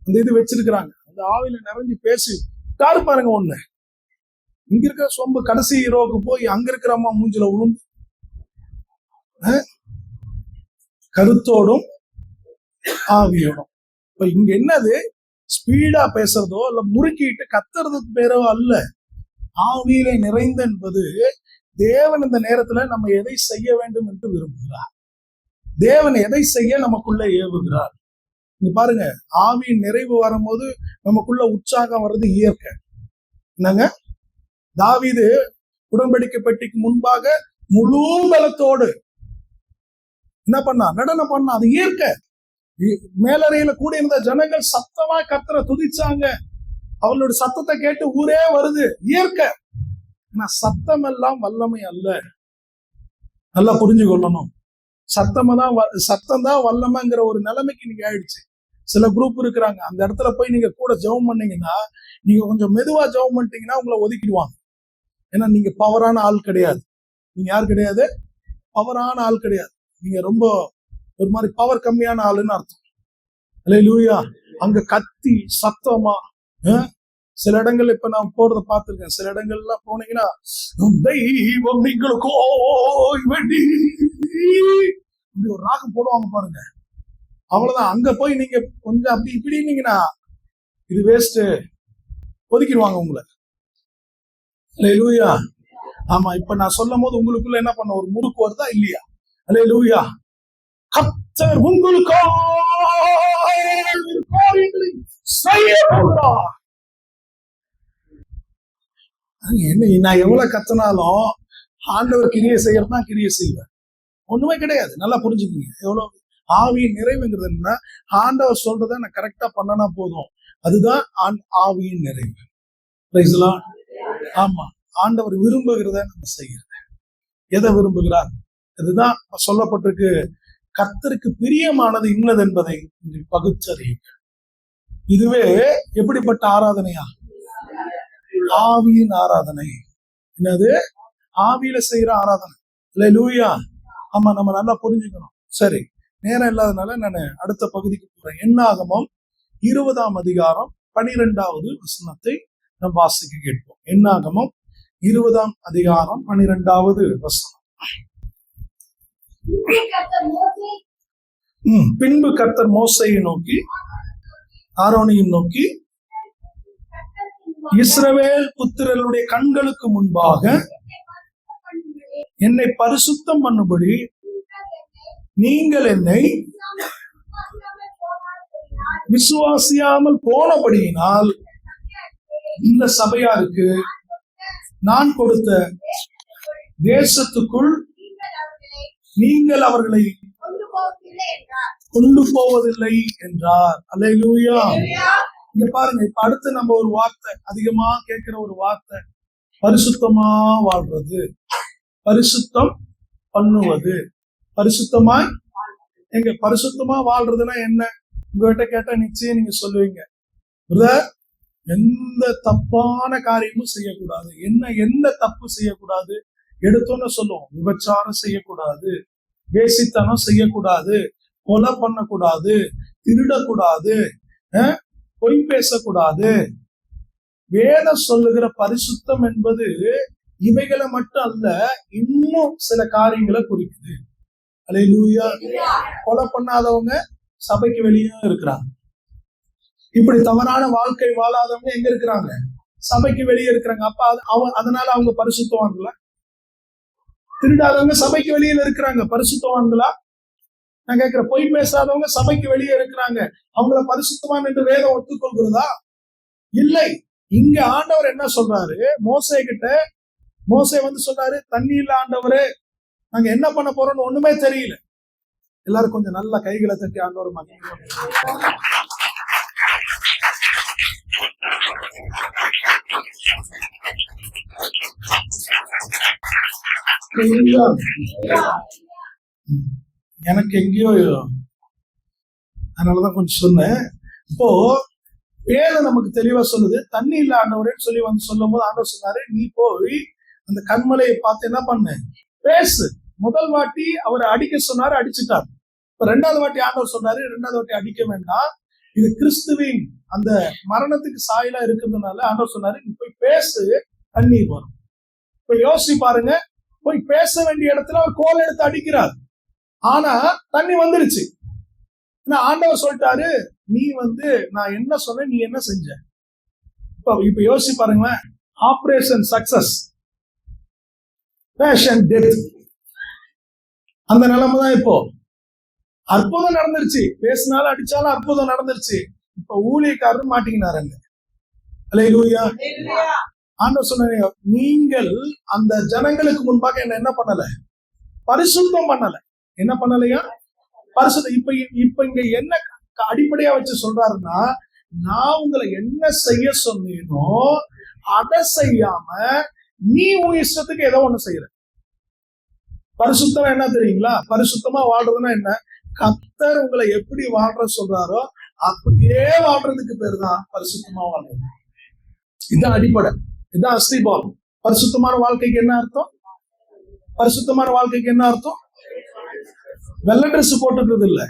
அந்த இது வச்சிருக்கிறாங்க, அந்த ஆவியில நிறைஞ்சு பேசி காரு பாருங்க. ஒண்ணு இங்க இருக்கிற சொம்பு கடைசி ரோவுக்கு போய் அங்க இருக்கிற அம்மா மூஞ்சில விழுந்து கருத்தோடும் ஆவியோடும். இப்ப இங்க என்னது, ஸ்பீடா பேசுறதோ இல்ல முறுக்கிட்டு கத்துறதுக்கு பேரோ அல்ல. ஆவியிலே நிறைந்த என்பது தேவன் இந்த நேரத்துல நம்ம எதை செய்ய வேண்டும் என்று விரும்புகிறார், தேவன் எதை செய்ய நமக்குள்ள ஏவுகிறார். நீங்க பாருங்க, ஆவியின் நிறைவு வரும்போது நமக்குள்ள உற்சாகம் வர்றது இயற்கை. என்னங்க, தாவீது உடன்படிக்கை பெட்டிக்கு முன்பாக முழு பலத்தோடு என்ன பண்ணா, நடனம் பண்ணா. அது இயற்கை. மேலறையில கூட இருந்த ஜனங்கள் சத்தமா கர்த்தரை துதிச்சாங்க. அவளோட சத்தத்தை கேட்டு ஊரே வருது, இயற்கை. ஆனா சத்தம் எல்லாம் வல்லமை அல்ல, நல்லா புரிஞ்சு கொள்ளணும். சத்தம் தான் வல்லமைங்கிற ஒரு நிலைமைக்கு நீங்க ஆயிடுச்சு. சில குரூப் இருக்கிறாங்க, அந்த இடத்துல போய் நீங்க கூட ஜெபம் பண்ணீங்கன்னா, நீங்க கொஞ்சம் மெதுவா ஜெபம் பண்ணிட்டீங்கன்னா உங்களை ஒதுக்கிடுவாங்க. ஏன்னா நீங்க பவரான ஆள் கிடையாது. நீங்க யார் கிடையாது, பவரான ஆள் கிடையாது. நீங்க ரொம்ப ஒரு மாதிரி பவர் கம்மியான ஆளுன்னு அர்த்தம். அல்லேலூயா. அங்க கத்தி சத்தமா, சில இடங்கள்ல இப்ப நான் போறத பார்த்திருக்கேன். சில இடங்கள்லாம் போனீங்கன்னா தெய்வம் நீங்களுக்கோ இப்படி ஒரு ராகம் போடுவாங்க பாருங்க, அவ்வளவுதான். அங்க போய் நீங்க கொஞ்சம் அப்படி இப்படின்னீங்கன்னா இது வேஸ்ட், ஒதுக்கிடுவாங்க உங்களை. அல்லேலூயா. ஆமா, இப்ப நான் சொல்லும் போது உங்களுக்குள்ள என்ன பண்ண ஒரு முறுக்கு வருதா இல்லையா? அல்லேலூயா. கர்த்தர் உங்களுக்காக செய்ய போகிறார். என்ன, நான் எவ்வளவு கத்தினாலும் ஆண்டவர் கிரியை செய்யறதுதான் கிரியை செய்வார், ஒண்ணுமே கிடையாது. நல்லா புரிஞ்சுக்கீங்க. எவ்வளவு ஆவியின் நிறைவுங்கிறது என்ன, ஆண்டவர் சொல்றதை நான் கரெக்டா பண்ணனா போதும், அதுதான் ஆவியின் நிறைவு. ஆமா, ஆண்டவர் விரும்புகிறத நம்ம செய்யறது. எதை விரும்புகிறார்? இதுதான் சொல்லப்பட்டிருக்கு, கர்த்தருக்கு பிரியமானது இன்னது என்பதை பகுத்தறியுங்கள். இதுவே எப்படிப்பட்ட ஆராதனையா? ஆவியின் ஆராதனை. என்னது? ஆவியில செய்யற ஆராதனை. அல்லேலூயா. ஆமா, நம்ம நல்லா புரிஞ்சுக்கணும். சரி, நேரம் இல்லாதனால நான் அடுத்த பகுதிக்கு போறேன். என்னாகமம் 20ஆம் அதிகாரம் 12வது வசனத்தை நாம் வாசிக்க கேட்போம். என்னாகமம் 20ஆம் அதிகாரம் 12வது வசனம். பின்பு கர்த்தர் மோசேயை நோக்கி, ஆரோனையும் நோக்கி, இஸ்ரவேல் புத்திரருடைய கண்களுக்கு முன்பாக என்னை பரிசுத்தம் பண்ணும்படி நீங்கள் என்னை விசுவாசியாமல் போனபடியினால் இந்த சபையாருக்கு நான் கொடுத்த தேசத்துக்குள் நீங்கள் அவர்களை கொண்டு போவதில்லை என்றார். அல்லேலூயா. இங்க பாருங்க, இப்ப அடுத்து நம்ம ஒரு வார்த்தை அதிகமா கேட்கிற ஒரு வார்த்தை, பரிசுத்தமா வாழ்றது, பரிசுத்தம் பண்ணுவது. பரிசுத்தமாய், எங்க பரிசுத்தமா வாழ்றதுன்னா என்ன? உங்ககிட்ட கேட்டா நிச்சயம் நீங்க சொல்லுவீங்க, எந்த தப்பான காரியமும் செய்யக்கூடாது. எந்த தப்பு செய்யக்கூடாது? எடுத்தோன்னு சொல்லுவோம், விபச்சாரம் செய்யக்கூடாது, வேசித்தனம் செய்யக்கூடாது, கொலை பண்ணக்கூடாது, திருடக்கூடாது, பொய் பேசக்கூடாது. வேதம் சொல்லுகிற பரிசுத்தம் என்பது இவைகளை மட்டும் அல்ல, இன்னும் சில காரியங்களை குறிக்குது. அல்லேலூயா. கொலை பண்ணாதவங்க சபைக்கு வெளியே இருக்கிறாங்க. இப்படி தவறான வாழ்க்கை வாழாதவங்க எங்க இருக்கிறாங்க? சபைக்கு வெளியே இருக்கிறாங்க. அப்ப அதனால அவங்க பரிசுத்தவான்களா? திருடாதவங்க சபைக்கு வெளியில இருக்கிறாங்க, பரிசுத்தவான்களா? நான் கேட்கிற, பொய் பேசாதவங்க சபைக்கு வெளியே இருக்கிறாங்க, அவங்கள பரிசுத்தவான் என்று வேதம் ஒத்துக்கொள்கிறதா? இல்லை. இங்க ஆண்டவர் என்ன சொல்றாரு, மோசே கிட்ட, மோசே வந்து சொல்றாரு, தண்ணி இல்ல ஆண்டவரே, நாங்க என்ன பண்ண போறோம்னு ஒண்ணுமே தெரியல. எல்லாரும் கொஞ்சம் நல்ல கைகளை தட்டி ஆண்டவர் மகிமை. எனக்கு எங்கேயோ அதனாலதான் கொஞ்சம் சொன்னேன். இப்போ வேதம் நமக்கு தெளிவா சொல்லுது, தண்ணி இல்ல ஆண்டவரேன்னு சொல்லி வந்து சொல்லும் போது ஆண்டவர் சொன்னாரு, நீ போய் அந்த கண்மலையை பார்த்து என்ன பண்ணு, பேசு. முதல் வாட்டி அவர் அடிக்க சொன்னாரு, அடிச்சுட்டார். இப்ப ரெண்டாவது வாட்டி ஆண்டவர் சொன்னாரு, ரெண்டாவது வாட்டி அடிக்க வேண்டாம், இது கிறிஸ்துவின் அந்த மரணத்துக்கு சாயலா இருக்கிறதுனால ஆண்டவர் சொன்னாரு, நீ போய் பேசு, தண்ணீர் வரும். இப்ப யோசிச்சு பாருங்க, போய் பேச வேண்டிய இடத்துல அவர் கோல் எடுத்து அடிக்கிறார், ஆனா தண்ணி வந்துருச்சு. ஆண்டவர் சொல்லிட்டாரு, நீ வந்து நான் என்ன சொன்னேன், நீ என்ன செஞ்ச. இப்ப யோசிச்சு பாருங்களேன், ஆபரேஷன் சக்சஸ், பேஷண்ட் டெத், அந்த நிலைமை தான் இப்போ. அற்புதம் நடந்துருச்சு, பேசினாலும் அடிச்சாலும் அற்புதம் நடந்துருச்சு. இப்ப ஊழியக்காரர் மாட்டிக்கினாருங்க. அல்லேலூயா. ஆண்டவர் சொன்னாரு, நீங்கள் அந்த ஜனங்களுக்கு முன்பாக என்ன பண்ணல, பரிசுத்தம் பண்ணல. என்ன பண்ணலையா, பரிசுத்தம். இப்ப இங்க என்ன அடிப்படையா வச்சு சொல்றாருன்னா, நான் உங்களை என்ன செய்ய சொன்னேனோ அதை செய்யாம நீ உன் இஷ்டத்துக்கு ஏதோ ஒண்ணு செய்யற. பரிசுத்தம் என்ன தெரியுங்களா, பரிசுத்தமா வாழ்றதுன்னா என்ன, கர்த்தர் உங்களை எப்படி வாழ்ற சொல்றாரோ அப்படியே வாழ்றதுக்கு பேரு தான் பரிசுத்தமா வாழ்றது. இதுதான் அடிப்படை, இதுதான் அஸ்திபாரம். பரிசுத்தமான வாழ்க்கைக்கு என்ன அர்த்தம், பரிசுத்தமான வாழ்க்கைக்கு என்ன அர்த்தம், வெள்ளை ட்ரெஸ் போட்டுக்கிறது இல்ல,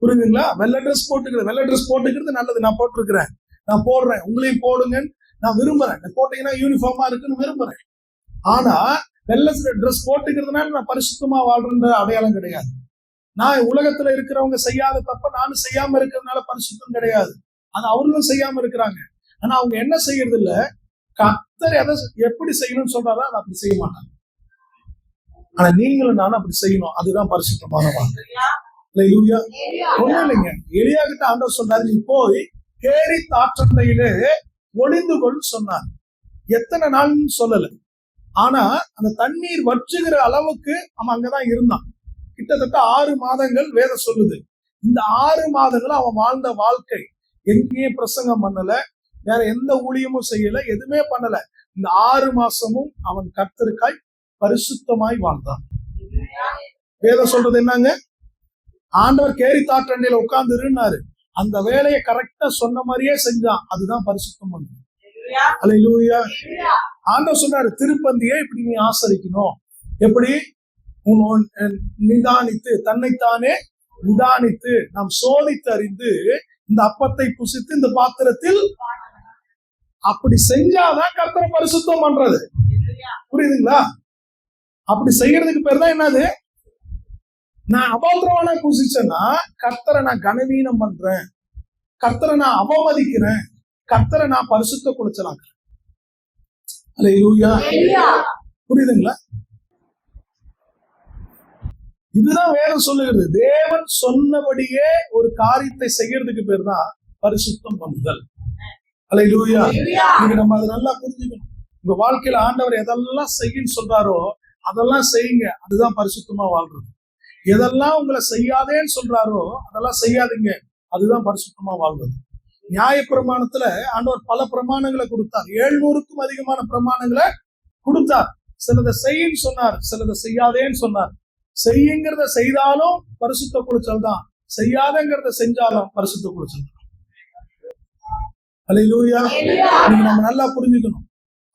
புரியுதுங்களா? வெள்ளை ட்ரெஸ் போட்டுக்கிறது நல்லது, நான் போட்டிருக்கிறேன், நான் போடுறேன், உங்களையும் போடுங்கன்னு நான் விரும்புறேன். போட்டீங்கன்னா யூனிஃபார்மா இருக்குன்னு விரும்புறேன். ஆனா வெள்ளை ட்ரெஸ் போட்டுக்கிறதுனால நான் பரிசுத்தமா வாழ்றேன்ற அடையாளம் கிடையாது. நான் உலகத்துல இருக்கிறவங்க செய்யாத தப்ப நானும் செய்யாம இருக்கிறதுனால பரிசுத்தம் கிடையாது. அது அவர்களும் செய்யாம இருக்கிறாங்க. ஆனா அவங்க என்ன செய்யறது இல்ல, கர்த்தர் எதை எப்படி செய்யணும்னு சொல்றாரோ அதை அப்படி செய்ய மாட்டாங்க. ஆனா நீங்களும் நானும் அப்படி செய்யணும், அதுதான் பரிசுத்தமான வாழ்க்கை. ஒண்ணும் இல்லைங்க, எலியா கிட்ட ஆண்டவர் சொன்னாரு, நீ போய் கேரித் ஆற்றண்டையிலே ஒளிந்து கொள் சொன்னார். எத்தனை நாள்னு சொல்லல, ஆனா அந்த தண்ணீர் வற்றுகிற அளவுக்கு அவன் அங்கதான் இருந்தான். கிட்டத்தட்ட 6 மாதங்கள் வேதம் சொல்லுது. இந்த 6 மாதங்களும் அவன் வாழ்ந்த வாழ்க்கை, எங்கேயும் பிரசங்கம் பண்ணல, வேற எந்த ஊழியமும் செய்யல, எதுவுமே பண்ணல. இந்த 6 மாசமும் அவன் கர்த்தருக்காய் பரிசுத்தமாய் வாழ்ந்தான். வேதம் சொல்றது என்னங்க, ஆண்டவர் கேரித் ஆற்றண்டையில உட்கார்ந்து இருந்தாரு, அந்த வேலையை கரெக்டா சொன்ன மாதிரியே செஞ்சான், அதுதான் பரிசுத்தம் பண்ணு. அல்லேலூயா. ஆண்டவர் சொன்னாரு, திருப்பந்தியை இப்படி நீ ஆசரிக்கணும். எப்படி, நிதானித்து, தன்னைத்தானே நிதானித்து, நாம் சோதித்து அறிந்து இந்த அப்பத்தை புசித்து இந்த பாத்திரத்தில், அப்படி செஞ்சாதான் கர்த்தரை பரிசுத்தம் பண்றது. புரியுதுங்களா? அப்படி செய்யறதுக்கு பேர் தான் என்னது, நான் அபாத்திரமான புசிச்சேன்னா கர்த்தரை நான் கனவீனம் பண்றேன், கர்த்தரை நான் அவமதிக்கிறேன், கர்த்தரை நான் பரிசுத்த குலைச்சலாக்குறேன். அல்லேலூயா. புரியுதுங்களா? இதுதான் வேதம் சொல்லுகிறது. தேவன் சொன்னபடியே ஒரு காரியத்தை செய்யறதுக்கு பேர் தான் பரிசுத்தம் பண்ணுதல். அல்லேலூயா. இன்னைக்கு நம்ம அதை நல்லா புரிஞ்சுக்கணும். உங்க வாழ்க்கையில ஆண்டவர் எதெல்லாம் செய்யன்னு சொல்றாரோ அதெல்லாம் செய்யுங்க, அதுதான் பரிசுத்தமா வாழ்றது. எதெல்லாம் உங்களை செய்யாதேன்னு சொல்றாரோ அதெல்லாம் செய்யாதீங்க, அதுதான் பரிசுத்தமா வாழ்றது. நியாயப்பிரமாணத்துல ஆண்டவர் பல பிரமாணங்களை கொடுத்தார், 700க்கும் அதிகமான பிரமாணங்களை கொடுத்தார். சிலதை செய்யின்னு சொன்னார், சிலதை செய்யாதேன்னு சொன்னார். செய்யுங்கிறத செய்தாலும் பரிசுத்த குலைச்சல் தான், செய்யாதங்கிறத செஞ்சாலும் பரிசுத்த குலைச்சல் தான். அல்லேலூயா. நீங்க நம்ம நல்லா புரிஞ்சுக்கணும்,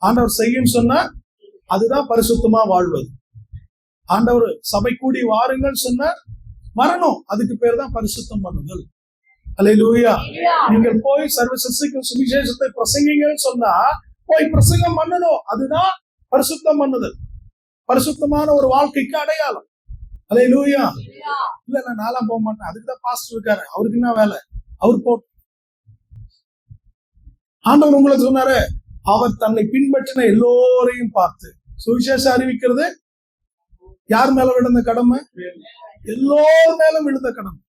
ஆண்டவர் செய்யுன்னு சொன்னா அதுதான் பரிசுத்தமா வாழ்வது. ஆண்டவர் சபை கூடி வாருங்கள் சொன்ன வரணும், அதுக்கு பேர் தான் பரிசுத்தம் பண்ணுதல். அல்லேலூயா. நீங்கள் போய் சர்வ சிருஷ்டிக்கும் சுவிசேஷத்தை பிரசங்கிங்கன்னு சொன்னா போய் பிரசங்கம் பண்ணணும், அதுதான் பரிசுத்தம் பண்ணுதல், பரிசுத்தமான ஒரு வாழ்க்கைக்கு அடையாளம். அல்லேலூயா. இல்ல நான் நாலாம் போக மாட்டேன், அதுக்குதான் பாஸ்டர் இருக்காரு, அவருக்கு என்ன வேலை, அவர் போட்டு. ஆண்டவர் உங்களுக்கு சொன்னாரு, அவர் தன்னை பின்பற்றின எல்லோரையும் பார்த்து சுவிசேஷம் அறிவிக்கிறது யார் மேல விழுந்த கடமை, எல்லோரும் மேலும் விழுந்த கடமை.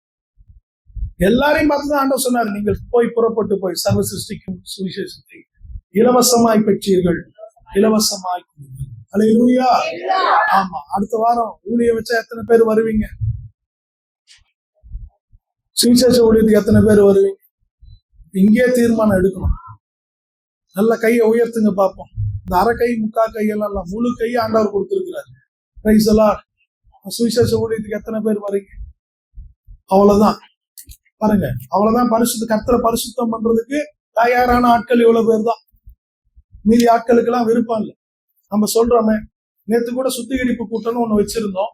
எல்லாரையும் பார்த்துதான் ஆண்டவர் சொன்னார், நீங்கள் போய் புறப்பட்டு போய் சர்வ சிருஷ்டிக்கும் சுவிசேஷத்தை இலவசமாய் பெற்றீர்கள், இலவசமாய் கொடுங்கள். அல்லேலூயா. ஆமா, அடுத்த வாரம் ஊழிய வச்சா எத்தனை பேர் வருவீங்க, சுவிசேஷ ஊழியத்துக்கு எத்தனை பேர் வருவீங்க, இங்கே தீர்மானம் எடுக்கணும். நல்ல கையை உயர்த்துங்க பார்ப்போம். இந்த அரை கை முக்கா கையெல்லாம் முழு கையை ஆண்டவர் கொடுத்திருக்கிறார். Praise the Lord. சுவிசேஷ ஊழியத்துக்கு எத்தனை பேர் வரீங்க? அவ்வளவுதான். பாருங்க, அவ்வளவுதான். கர்த்தரை பரிசுத்தம் பண்றதுக்கு தயாரான ஆட்கள் இவ்வளவு பேர் தான். மீதி ஆட்களுக்கு எல்லாம் விருப்பம் இல்லை. நம்ம சொல்றோமே, நேத்து கூட சுத்திகரிப்பு கூட்டம்னு ஒண்ணு வச்சிருந்தோம்.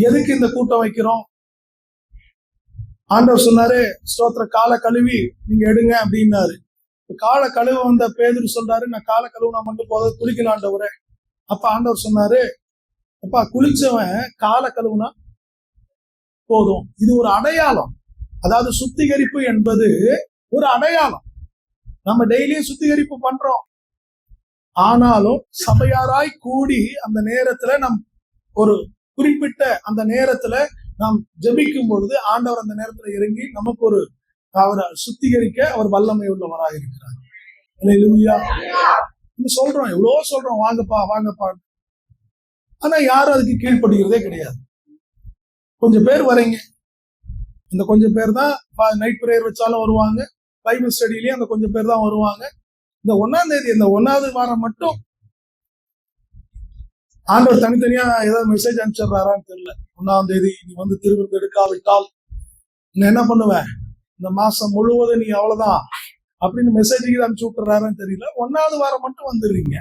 எதுக்கு இந்த கூட்டம் வைக்கிறோம்? ஆண்டவர் சொன்னாரு, ஸ்தோத்திர, காலை கழுவி நீங்க எடுங்க அப்படின்னாரு. காலை கழுவ வந்த பேதுரு சொல்றாரு, நான் காலை கழுவுனா மட்டும் போதும், குளிக்கணும் ஆண்டவரே. அப்ப ஆண்டவர் சொன்னாரு, அப்பா குளிச்சவன் காலை கழுவுனா போதும். இது ஒரு அடையாளம். அதாவது சுத்திகரிப்பு என்பது ஒரு அடையாளம். நம்ம டெய்லியும் சுத்திகரிப்பு பண்றோம். ஆனாலும் சபையாராய் கூடி அந்த நேரத்துல நம் ஒரு குறிப்பிட்ட அந்த நேரத்துல நாம் ஜெபிக்கும் பொழுது ஆண்டவர் அந்த நேரத்துல இறங்கி நமக்கு ஒரு அவரை சுத்திகரிக்க அவர் வல்லமை உள்ளவராக இருக்கிறார். அல்லேலூயா. சொல்றோம், எவ்வளவோ சொல்றோம், வாங்கப்பா வாங்கப்பா. ஆனா யாரும் அதுக்கு கீழ்ப்படுகிறதே கிடையாது. கொஞ்சம் பேர் வரீங்க. இந்த கொஞ்சம் பேர் தான் நைட் பிரேயர் வச்சாலும் வருவாங்க. பைபிள் ஸ்டடியிலயும் அந்த கொஞ்சம் பேர் தான் வருவாங்க. இந்த 1ஆம் தேதி, இந்த 1வது வாரம் மட்டும் ஆண்டவர் தனித்தனியா ஏதாவது மெசேஜ் அனுப்பிச்சிடுறாரான்னு தெரியல. 1ஆம் தேதி நீ வந்து திருவிருந்து எடுக்காவிட்டால் நான் என்ன பண்ணுவேன், இந்த மாசம் முழுவதும் நீ அவ்வளவுதான் அப்படின்னு மெசேஜுக்கு அனுப்பிச்சு விட்டுறாருன்னு தெரியல. 1வது வாரம் மட்டும் வந்துடுறீங்க.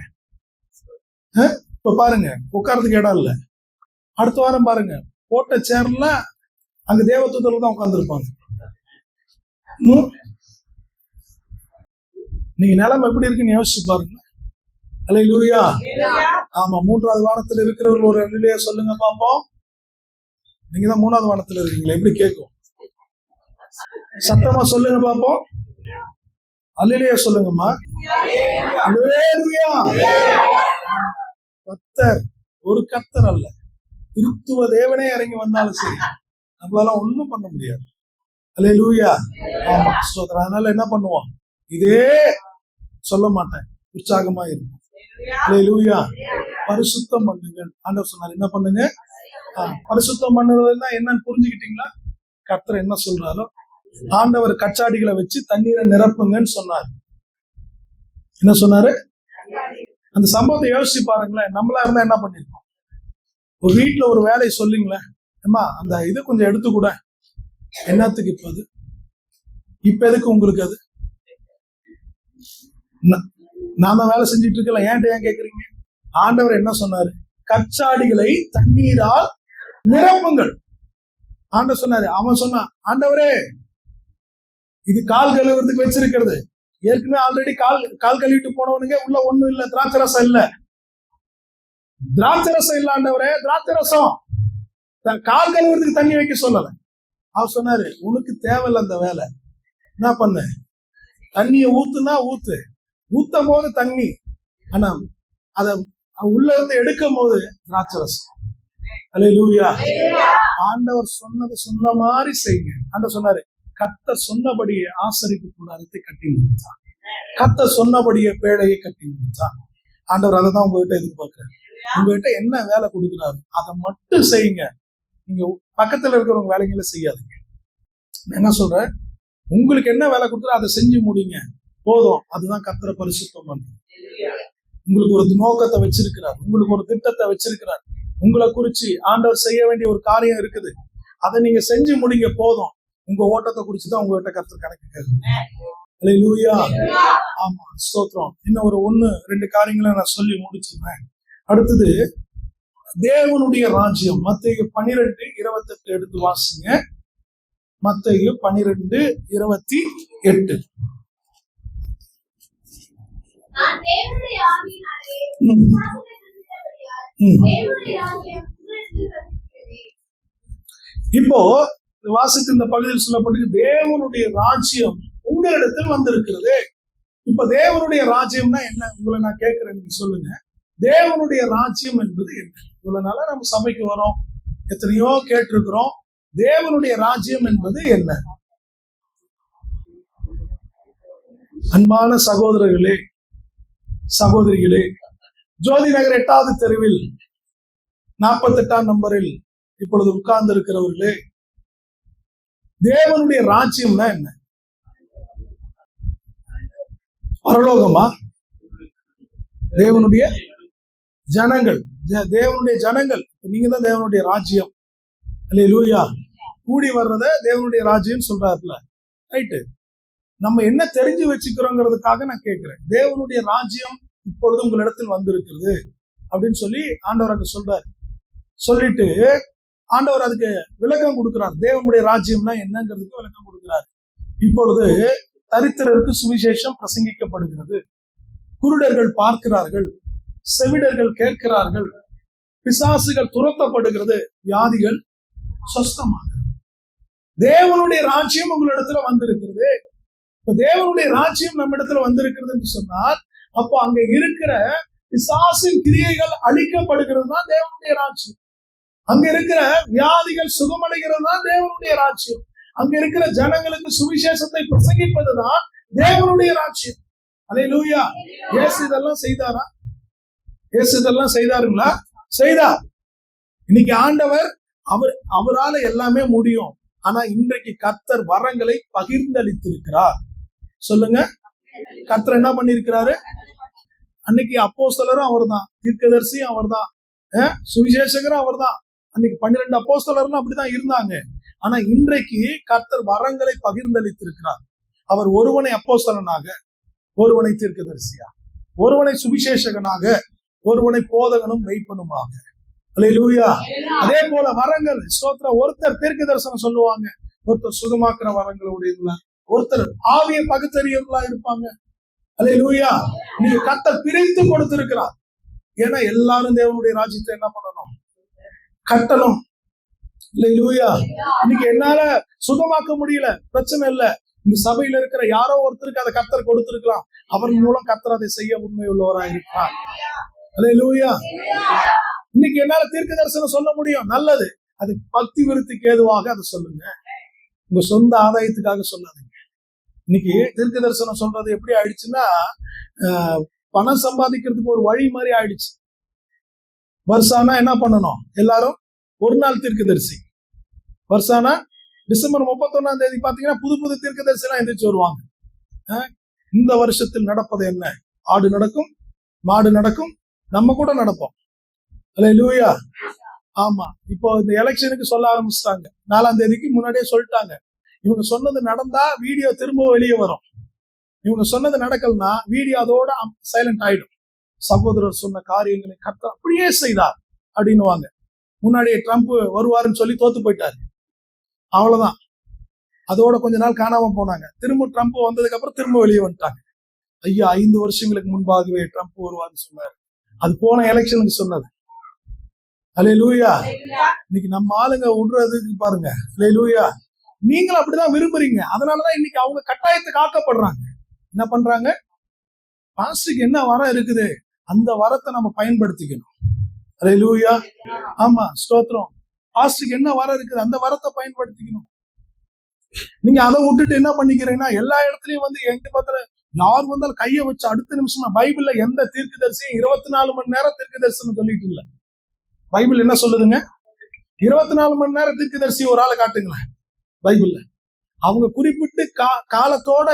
இப்ப பாருங்க, உட்கார்றதுக்கு இடம் இல்ல. அடுத்த வாரம் பாருங்க, போட்ட சேர்ல அங்க தேவதூதர்கள் தான் உட்கார்ந்துருப்பாங்க. நீங்க நிலைமை எப்படி இருக்குன்னு யோசிச்சு பாருங்க. அல்லேலூயா. ஆமா, 3வது வானத்துல இருக்கிறவர்கள் ஒரு அல்லேலூயா சொல்லுங்க பாப்போம். நீங்க தான் 3வது வானத்துல இருக்கீங்களா? எப்படி கேட்கும்? சத்தமா சொல்லுங்க பாப்போம். அல்லேலூயா சொல்லுங்கம்மா. அல்லேலூயா. கர்த்தர் ஒரு கர்த்தர் அல்ல, திருத்துவ தேவனே இறங்கி வந்தாலும் சரி நம்மளால ஒண்ணும் பண்ண முடியாது. அல்லேலூயா. ஆமா, ஸ்தோத்திரம். அதனால என்ன பண்ணுவோம், இதே சொல்ல மாட்டேன், உற்சாகமா இருக்கும். அல்லேலூயா. பரிசுத்தம் பண்ணுங்க. ஆண்டவர் சொன்னார், என்ன பண்ணுங்க? பரிசுத்தம் பண்ணுறதுன்னா என்னன்னு புரிஞ்சுக்கிட்டீங்களா? கர்த்தர் என்ன சொல்றாரோ, ஆண்டவர் கச்சாடிகளை வச்சு தண்ணீரை நிரப்புங்கன்னு சொன்னார். என்ன சொன்னாரு? அந்த சம்பவத்தை யோசிச்சு பாருங்களேன். நம்மளா இருந்தா என்ன பண்ணிருக்கோம்? ஒரு வீட்டுல ஒரு வேலையை சொல்லிங்களேன், அம்மா அந்த இது கொஞ்சம் எடுத்துக்கூட. என்னத்துக்கு இப்ப அது? இப்ப எதுக்கு உங்களுக்கு அது? நாம வேலை செஞ்சுட்டு இருக்கலாம், ஏன் கேக்குறீங்க? ஆண்டவர் என்ன சொன்னாரு? கச்சாடிகளை தண்ணீரால் நிரப்புங்கள். ஆண்டவர் சொன்னாரு. அவன் சொன்னான், ஆண்டவரே இது கால் கழுவுறதுக்கு வச்சிருக்கிறது. ஏற்கனவே ஆல்ரெடி கால் கழுவிட்டு போனவனுங்க உள்ள ஒண்ணும் இல்ல, திராட்சை ரசம் இல்ல. திராட்சை ரசம் இல்ல ஆண்டவரே, திராட்சை ரசம். கால் கழுவுறதுக்கு தண்ணி வைக்க சொல்லல. அவர் சொன்னாரு, உனக்கு தேவையில்ல அந்த வேலை. என்ன பண்ண, தண்ணிய ஊத்துனா ஊத்து, ஊத்தும் போது தண்ணி, ஆனா அத உள்ள இருந்து எடுக்கும் போது திராட்சை ரசம். அல்லேலூயா. ஆண்டவர் சொன்னதை சொன்ன மாதிரி செய்யுங்க. ஆண்டவர் சொன்னாரு, கர்த்தர் சொன்னபடியே ஆசரிப்பு கூடாரத்தை கட்டி முடித்தார். கர்த்தர் சொன்னபடியே பேழையை கட்டி முடித்தார். ஆண்டவர் அதை தான் உங்ககிட்ட எதிர்பார்க்கிறார். உங்ககிட்ட என்ன வேலை கொடுக்குறாரு அதை மட்டும் செய்யுங்க. நீங்க பக்கத்துல இருக்கிறவங்க வேலைகளை செய்யாதீங்க. என்ன சொல்றேன், உங்களுக்கு என்ன வேலை கொடுக்குறோ அதை செஞ்சு முடிங்க, போதும். அதுதான் கர்த்தரை பரிசுத்தம் பண்றது. உங்களுக்கு ஒரு நோக்கத்தை வச்சிருக்கிறார், உங்களுக்கு ஒரு திட்டத்தை வச்சிருக்கிறார். உங்களை குறிச்சு ஆண்டவர் செய்ய வேண்டிய ஒரு காரியம் இருக்குது, அதை நீங்க செஞ்சு முடிங்க, போதும். உங்க ஓட்டத்தை குறிச்சுதான் உங்ககிட்ட கர்த்தர் கணக்கு கேட்கணும். அல்லேலூயா. ஆமா, ஸ்தோத்திரம். இன்னும் ஒரு 1-2 காரியங்களை நான் சொல்லி முடிச்சிருவேன். அடுத்தது தேவனுடைய ராஜ்யம். மத்தேயு 12:28 எடுத்து வாசிங்க. மத்தேயு 12:28. இப்போ வாசித்து இந்த பகுதியில் சொல்லப்பட்டு தேவனுடைய ராஜ்யம் உங்களிடத்தில் வந்திருக்கிறது. இப்ப தேவனுடைய ராஜ்யம்னா என்ன? உங்களை நான் கேட்கிறேன், நீங்க சொல்லுங்க. தேவனுடைய ராஜ்யம் என்பது என்ன? இவ்வளவு நாளா நம்ம சபைக்கு வரோம், எத்தனையோ கேட்டிருக்கிறோம். தேவனுடைய ராஜ்யம் என்பது என்ன? அன்பான சகோதரர்களே, சகோதரிகளே, ஜோதி நகர் 8வது தெருவில் 48ஆம் நம்பரில் இப்பொழுது உட்கார்ந்து இருக்கிறவர்களே, தேவனுடைய ராஜ்யம்னா என்ன? பரலோகமா? தேவனுடைய ஜனங்கள், தேவனுடைய ஜனங்கள். நீங்க தான் தேவனுடைய ராஜ்யம். அல்லேலூயா. கூடி வர்றத தேவனுடைய ராஜ்யம் சொல்றாருல. ரைட்டு. நம்ம என்ன தெரிஞ்சு வச்சுக்கிறோங்கிறதுக்காக நான் கேட்கிறேன். தேவனுடைய ராஜ்யம் இப்பொழுது உங்களிடத்தில் வந்திருக்கிறது அப்படின்னு சொல்லி ஆண்டவர் அங்க சொல்றாரு. சொல்லிட்டு ஆண்டவர் அதுக்கு விளக்கம் கொடுக்கிறார். தேவனுடைய ராஜ்யம்னா என்னங்கிறதுக்கு விளக்கம் கொடுக்கிறார். இப்பொழுது தரித்திரருக்கு சுவிசேஷம் பிரசங்கிக்கப்படுகிறது, குருடர்கள் பார்க்கிறார்கள், செவிடர்கள் கேட்கிறார்கள், பிசாசுகள் துரத்தப்படுகிறது, வியாதிகள் சொஸ்தமாகிறது. தேவனுடைய ராஜ்யம் உங்களிடத்துல வந்திருக்கிறது. இப்ப தேவனுடைய ராஜ்யம் நம்ம இடத்துல வந்திருக்கிறது என்று சொன்னால், அப்போ அங்க இருக்கிற பிசாசின் கிரியைகள் அழிக்கப்படுகிறது தான் தேவனுடைய ராஜ்யம். அங்க இருக்கிற வியாதிகள் சுகமடைகிறது தான் தேவனுடைய ராஜ்யம். அங்க இருக்கிற ஜனங்களுக்கு சுவிசேஷத்தை பிரசங்கிப்பதுதான் தேவனுடைய ராஜ்யம். அல்லேலூயா. இயேசு இதெல்லாம் செய்தாரா? இயேசு இதெல்லாம் செய்தாருங்களா? செய்தார். இன்னைக்கு ஆண்டவர் அவரால எல்லாமே முடியும். ஆனா இன்றைக்கு கர்த்தர் வரங்களை பகிர்ந்தளித்திருக்கிறார். சொல்லுங்க. கர்த்தர் என்ன பண்ணிருக்கிறாரு? அன்னைக்கு அப்போஸ்தலரும் அவர்தான், தீர்க்கதரிசியும் அவர்தான், சுவிசேஷகரும் அவர்தான். அன்னைக்கு 12 அப்போஸ்தலரும் அப்படிதான் இருந்தாங்க. ஆனா இன்றைக்கு கர்த்தர் வரங்களை பகிர்ந்தளித்திருக்கிறார். அவர் ஒருவனை அப்போஸ்தலனாக, ஒருவனை தீர்க்கதரிசியா, ஒருவனை சுவிசேஷகனாக, ஒருவனை போதகனும் மெய்ப்பனுமாக. அல்லேலூயா. அதே போல வரங்கள் ஸ்தோத்திரம். ஒருத்தர் தீர்க்க தரிசனம் சொல்லுவாங்க, ஒருத்தர் சுகமாக்குற வரங்களுடைய, ஒருத்தர் ஆவியை பகுத்தறியவர்களா இருப்பாங்க. அல்லேலூயா. நீங்க கர்த்தர் பிரித்து கொடுத்திருக்கிறார். ஏன்னா எல்லாரும் தேவனுடைய ராஜ்யத்தை என்ன பண்ணணும்? கட்டணும். அல்லேலூயா. இன்னைக்கு என்னால சுகமாக்க முடியல, பிரச்சனை இல்ல. இந்த சபையில இருக்கிற யாரோ ஒருத்தருக்கு அதை கர்த்தர் கொடுத்திருக்கலாம். அவர் மூலம் கர்த்தர் அதை செய்ய உண்மை உள்ளவராக இருக்கிறார். அல்லேலூயா. இன்னைக்கு என்னால தீர்க்க தரிசனம் சொல்ல முடியும், நல்லது. அது பக்தி விருத்திக்கு ஏதுவாக அதை சொல்லுங்க. உங்க சொந்த ஆதாயத்துக்காக சொல்லாதீங்க. இன்னைக்கு தீர்க்க தரிசனம் சொல்றது எப்படி ஆயிடுச்சுன்னா, பணம் சம்பாதிக்கிறதுக்கு ஒரு வழி மாதிரி ஆயிடுச்சு. வருஷானா என்ன பண்ணணும்? எல்லாரும் ஒரு நாள் தீர்க்கதரிசி. வருஷானா டிசம்பர் 31ஆம் தேதி பாத்தீங்கன்னா புது புது தீர்க்கதரிசி எல்லாம் எந்திரிச்சு வருவாங்க. இந்த வருஷத்தில் நடப்பது என்ன? ஆடு நடக்கும், மாடு நடக்கும், நம்ம கூட நடப்போம். அல்லேலூயா. ஆமா. இப்போ இந்த எலெக்ஷனுக்கு சொல்ல ஆரம்பிச்சிட்டாங்க. 4ஆம் தேதிக்கு முன்னாடியே சொல்லிட்டாங்க. இவங்க சொன்னது நடந்தா வீடியோ திரும்ப வெளியே வரும். இவங்க சொன்னது நடக்கலன்னா வீடியோ அதோட சைலண்ட் ஆயிடும். சகோதரர் சொன்ன காரியங்களை கர்த்தர் அப்படியே செய்தார் அப்படின்னுவாங்க. முன்னாடியே ட்ரம்ப் வருவாருன்னு சொல்லி தோத்து போயிட்டாரு, அவ்வளவுதான். அதோட கொஞ்ச நாள் காணாம போனாங்க. திரும்ப ட்ரம்ப் வந்ததுக்கு அப்புறம் திரும்ப வெளியே வந்துட்டாங்க. ஐயா 5 வருஷங்களுக்கு முன்பாகவே ட்ரம்ப் வருவாருன்னு சொன்னாரு. அது போன எலெக்ஷனுக்கு சொன்னது. அல்லேலூயா. இன்னைக்கு நம்ம ஆளுங்க விடுறதுக்கு பாருங்க. அல்லேலூயா. நீங்களும் அப்படிதான் விரும்புறீங்க. அதனாலதான் இன்னைக்கு அவங்க கட்டாயத்துக்கு ஆக்கப்படுறாங்க. என்ன பண்றாங்க? பாஸ்டருக்கு என்ன வரம் இருக்குது, அந்த வரத்தை நம்ம பயன்படுத்திக்கணும். அல்லேலூயா. ஆமா, ஸ்தோத்திரம். பாஸ்டருக்கு என்ன வரம் இருக்குது, அந்த வரத்தை பயன்படுத்திக்கணும். நீங்க அதை விட்டுட்டு என்ன பண்ணிக்கிறீங்கன்னா, எல்லா இடத்துலயும் வந்து எங்க பார்த்தால யார் வந்தாலும் கையை வச்சு அடுத்த நிமிஷம். பைபிள்ல எந்த தீர்க்கதரிசியும் 24 மணி நேரம் தீர்க்கதரிசனம் சொல்லிட்டு இல்ல. பைபிள் என்ன சொல்லுதுங்க? 24 மணி நேரம் தீர்க்கதரிசி ஒரு ஆளை காட்டுங்களேன் பைபிள்ல. அவங்க குறிப்பிட்டு காலத்தோட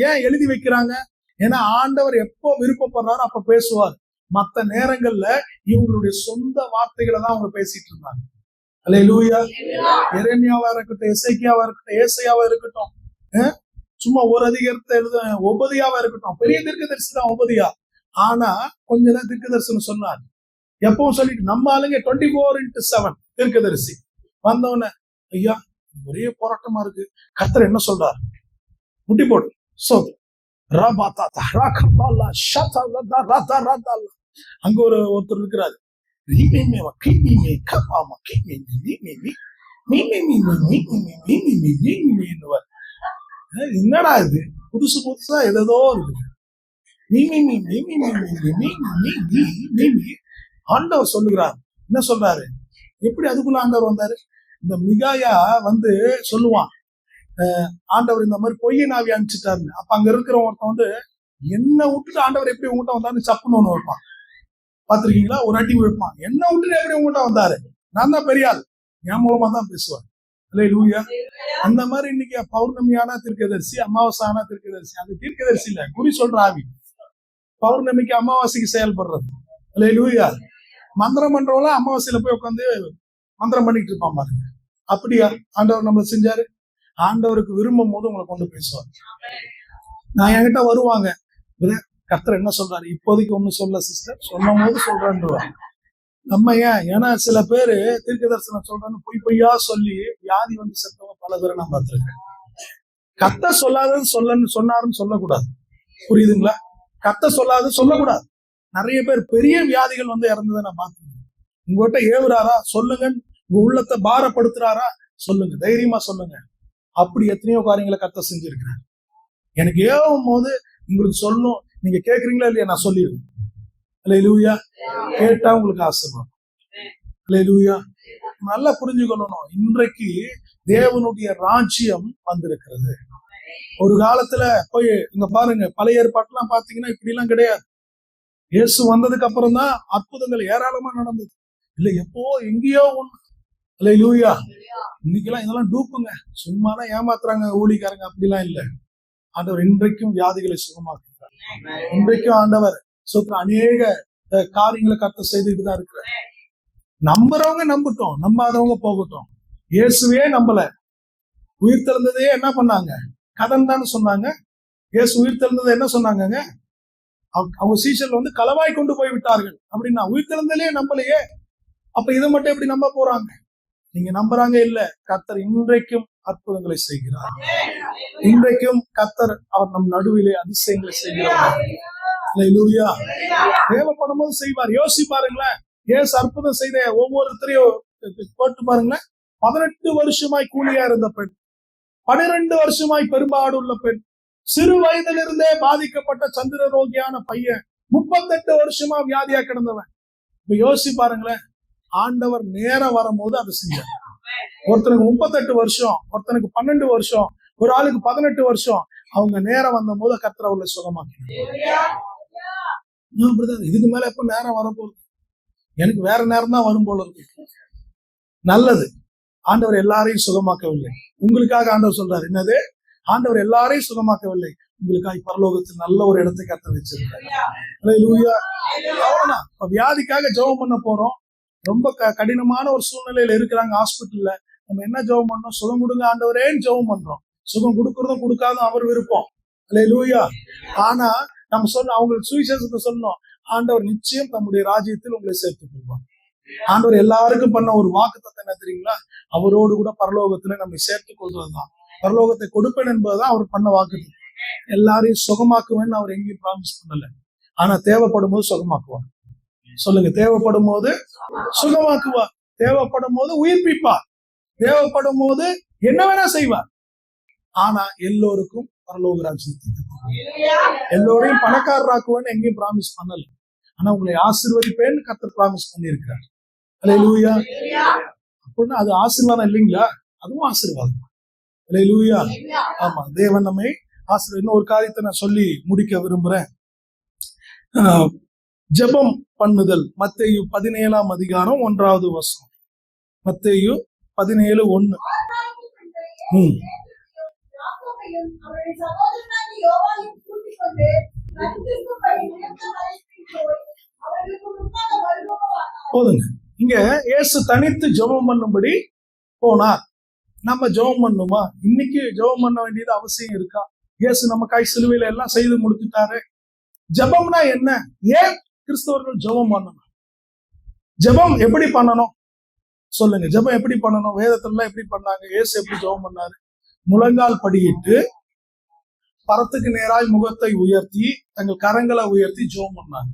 ஏன் எழுதி வைக்கிறாங்க? ஏன்னா ஆண்டவர் எப்போ விருப்பப்படுறாரோ அப்ப பேசுவார். மற்ற நேரங்கள்ல இவங்களுடைய சொந்த வார்த்தைகளை தான் அவங்க பேசிட்டு இருந்தாங்க. அல்லேலூயா. எரேமியாவா இருக்கட்டும், எசேக்கியாவா இருக்கட்டும், ஏசாயாவா இருக்கட்டும், சும்மா ஒரு அதிகாரத்தை எழுத ஒபதியாவா இருக்கட்டும், பெரிய தீர்க்கதரிசி தான் ஒபதியா. ஆனா கொஞ்ச நேரம் தீர்க்க தரிசனம் சொன்னார். எப்பவும் சொல்லிட்டு நம்ம ஆளுங்க 24x7 தீர்க்கதரிசி வந்தவன, ஐயா ஒரே போராட்டமா இருக்கு, கர்த்தர் என்ன சொல்றாரு, முட்டி போடு சோது. அங்க ஒருத்தர் இருக்கிறாரு. என்னடா இது புதுசு புதுசா ஏதோ இருக்குது. ஆண்டவர் சொல்லுகிறார். என்ன சொல்றாரு? எப்படி அதுக்குள்ள ஆண்டவர் வந்தாரு? இந்த மிகாயா வந்து சொல்லுவான், ஆண்டவர் இந்த மாதிரி பொய்யை நாவி அனுப்பிச்சிட்டாரு. அப்ப அங்க இருக்கிற ஒருத்தன் வந்து, என்ன விட்டுட்டு ஆண்டவர் எப்படி உங்ககிட்ட வந்தாரு சப்புன்னு ஒண்ணு வைப்பான். பாத்திருக்கீங்களா? ஒரு அடி வைப்பான். என்ன விட்டுட்டு எப்படி உங்ககிட்ட வந்தாரு, நான் தான் பெரிய ஆள், என் மூலமா தான் பேசுவார். அல்லேலூயா. அந்த மாதிரி இன்னைக்கு பௌர்ணமியான தீர்க்கதரிசி, அமாவாசையான தீர்க்கதரிசி. அது தீர்க்கதரிசி இல்ல, குறி சொல்ற ஆவி. பௌர்ணமிக்கு அமாவாசைக்கு செயல்படுறது. அல்லேலூயா. மந்திரம் பண்றவங்களாம் அமாவாசையில போய் உட்காந்து மந்திரம் பண்ணிட்டு இருப்பான் பாருங்க. அப்படியா ஆண்டவர் நம்ம செஞ்சாரு? ஆண்டவருக்கு விரும்பும் போது உங்களை கொண்டு பேசுவார். நான் என்கிட்ட வருவாங்க, கர்த்தர் என்ன சொல்றாரு, இப்போதைக்கு ஒண்ணும் சொல்ல சிஸ்டர், சொல்லும் போது சொல்றேன்றாங்க. நம்ம ஏன்னா சில பேரு தீர்க்க தரிசனம் சொல்றேன்னு பொய்யா சொல்லி வியாதி வந்து செத்தவங்க பல பேரை நான் பார்த்திருக்கேன். கர்த்தர் சொல்லாதது சொன்னாருன்னு சொல்லக்கூடாது, புரியுதுங்களா? கர்த்தர் சொல்லாதது சொல்லக்கூடாது. நிறைய பேர் பெரிய வியாதிகள் வந்து இறந்ததை நான் பார்த்திருக்கேன். உங்ககிட்ட ஏவுறாரா சொல்லுங்க, உங்க உள்ளத்தை பாரப்படுத்துறாரா சொல்லுங்க, தைரியமா சொல்லுங்க. அப்படி எத்தனையோ காரியங்களை கர்த்தர் செஞ்சிருக்கிறார். எனக்கு ஏவும் போது உங்களுக்கு சொல்லணும், நீங்க கேக்குறீங்களா இல்லையா, நான் சொல்லிடுவேன். அல்லேலூயா. கேட்டா உங்களுக்கு ஆசீர்வாதம். அல்லேலூயா. நல்லா புரிஞ்சுக்கொள்ளணும், இன்றைக்கு தேவனுடைய ராஜ்யம் வந்திருக்கிறது. ஒரு காலத்துல போய் இங்க பாருங்க, பழைய ஏற்பாட்டுலாம் பாத்தீங்கன்னா இப்படி எல்லாம் கிடையாது. இயேசு வந்ததுக்கு அப்புறம் தான் அற்புதங்கள் ஏராளமா நடந்தது. இல்ல எப்போ எங்கேயோ ஒண்ணு. அல்லேலூயா. இன்னைக்கெல்லாம் இதெல்லாம் டூப்புங்க, சும்மாதான் ஏமாத்துறாங்க ஊழிக்காரங்க, அப்படிலாம் இல்ல. ஆண்டவர் இன்றைக்கும் வியாதிகளை சுகமாக்குறார். இன்றைக்கும் ஆண்டவர் அநேக காரியங்களை கர்த்தர் செய்துட்டு தான் இருக்கிறார். நம்புறவங்க நம்பட்டும், நம்பாதவங்க போகட்டும். இயேசுவே நம்பல, உயிர் தெழுந்ததே என்ன பண்ணாங்க, கடன் தான் சொன்னாங்க. இயேசு உயிர் தெழுந்ததை என்ன சொன்னாங்க, அவங்க சீஷர்கள் வந்து களவாய் கொண்டு போய் விட்டார்கள் அப்படின்னா, உயிர் தெழுந்தலே நம்பலையே, அப்ப இதை மட்டும் எப்படி நம்ப போறாங்க? நீங்க நம்புறாங்க இல்ல, கர்த்தர் இன்றைக்கும் அற்புதங்களை செய்கிறார். இன்றைக்கும் கர்த்தர் அவர் நம் நடுவிலே அதிசயங்களை செய்கிறார். அல்லேலூயா. தேவைப்படும் போது செய்வார். யோசி பாருங்களேன், ஏசு அற்புதம் செய்த ஒவ்வொருத்தரையும் போட்டு பாருங்களேன். 18 வருஷமாய் கூலியா இருந்த பெண், 12 வருஷமாய் பெரும்பாடு உள்ள பெண், சிறு வயதிலிருந்தே பாதிக்கப்பட்ட சந்திர ரோகியான பையன், 38 வருஷமா வியாதியா கிடந்தவன். இப்ப யோசி பாருங்களேன், ஆண்டவர் நேரம் வரும்போது அதை செஞ்சார். ஒருத்தனுக்கு 38 வருஷம், ஒருத்தனுக்கு 12 வருஷம், ஒரு ஆளுக்கு 18 வருஷம். அவங்க நேரம் வந்த போது கர்த்தர் அவர்களை சுகமாக்கினார். இதுக்கு மேல எப்ப நேரம் வரப்போகுது? எனக்கு வேற நேரம் தான் வரும் போல இருக்கு. நல்லது, ஆண்டவர் எல்லாரையும் சுகமாக்கவில்லை. உங்களுக்காக ஆண்டவர் சொல்றாரு, என்னது, ஆண்டவர் எல்லாரையும் சுகமாக்கவில்லை, உங்களுக்காக பரலோகத்தில் நல்ல ஒரு இடத்தை கர்த்தர் வச்சிருக்காரு. அவ்வளவுதான். இப்ப வியாதிக்காக ஜெபம் பண்ண போறோம். ரொம்ப கடினமான ஒரு சூழ்நிலையில இருக்கிறாங்க ஹாஸ்பிட்டல்ல. நம்ம என்ன ஜெபம் பண்ணோம், சுகம் கொடுங்க ஆண்டவரேன்னு ஜெபம் பண்றோம். சுகம் கொடுக்கறதும் கொடுக்காதும் அவர் விருப்பம். அல்லேலூயா. ஆனா நம்ம அவங்களுக்கு சுவிசேஷத்தை சொன்னோம், ஆண்டவர் நிச்சயம் தம்முடைய ராஜ்யத்தில் உங்களை சேர்த்துக் கொள்வார். ஆண்டவர் எல்லாருக்கும் பண்ண ஒரு வாக்குத்தத்தம் என்ன தெரியுங்களா, அவரோடு கூட பரலோகத்துல நம்ம சேர்த்துக் கொள்வதுதான். பரலோகத்தை கொடுப்பேன் என்பதுதான் அவர் பண்ண வாக்குத்தத்தம். எல்லாரையும் சுகமாக்குவேன்னு அவர் எங்கேயும் ப்ராமிஸ் பண்ணல. ஆனா தேவைப்படும் போது சுகமாக்குவார். சொல்லுங்க, தேவைப்படும் போது சுகமாக்குவார், தேவைப்படும் போது உயிர்ப்பிப்பார், தேவைப்படும் போது என்ன வேணா செய்வார். ஆனா எல்லோருக்கும் பரலோக ராஜ்யத்தை, எல்லோரையும் பணக்காரராக்குவேன்னு எங்கேயும் ப்ராமிஸ் பண்ணல. ஆனா உங்களை ஆசீர்வதிப்பேன்னு கர்த்தர் ப்ராமிஸ் பண்ணியிருக்கிறார். அல்லேலூயா. அப்படின்னா அது ஆசீர்வாதம் இல்லைங்களா? அதுவும் ஆசீர்வாதம். அல்லேலூயா. ஆமா, தேவன் நம்மை ஆசீர்வாதம். இன்னொரு காரியத்தை நான் சொல்லி முடிக்க விரும்புறேன். ஜெபம் பண்ணுதல். மத்தேயு 17ஆம் அதிகாரம் 1வது வசனம். மத்தேயு 17:1. போதுங்க. இங்க இயேசு தனித்து ஜெபம் பண்ணும்படி போனார். நம்ம ஜெபம் பண்ணுமா? இன்னைக்கு ஜெபம் பண்ண வேண்டியது அவசியம் இருக்கா? இயேசு நமக்காய் சிலுவையில எல்லாம் செய்து முடித்துட்டாரு. ஜெபம்னா என்ன? ஏன் கிறிஸ்தவர்கள் ஜெபம் பண்ணணும்? ஜெபம் எப்படி பண்ணணும் சொல்லுங்க. ஜெபம் எப்படி பண்ணணும்? வேதத்துல எப்படி பண்ணாங்க? இயேசு எப்படி ஜெபம் பண்ணாரு? முழங்கால் படியிட்டு பரத்துக்கு நேராய் முகத்தை உயர்த்தி தங்கள் கரங்களை உயர்த்தி ஜெபம் பண்ணாங்க.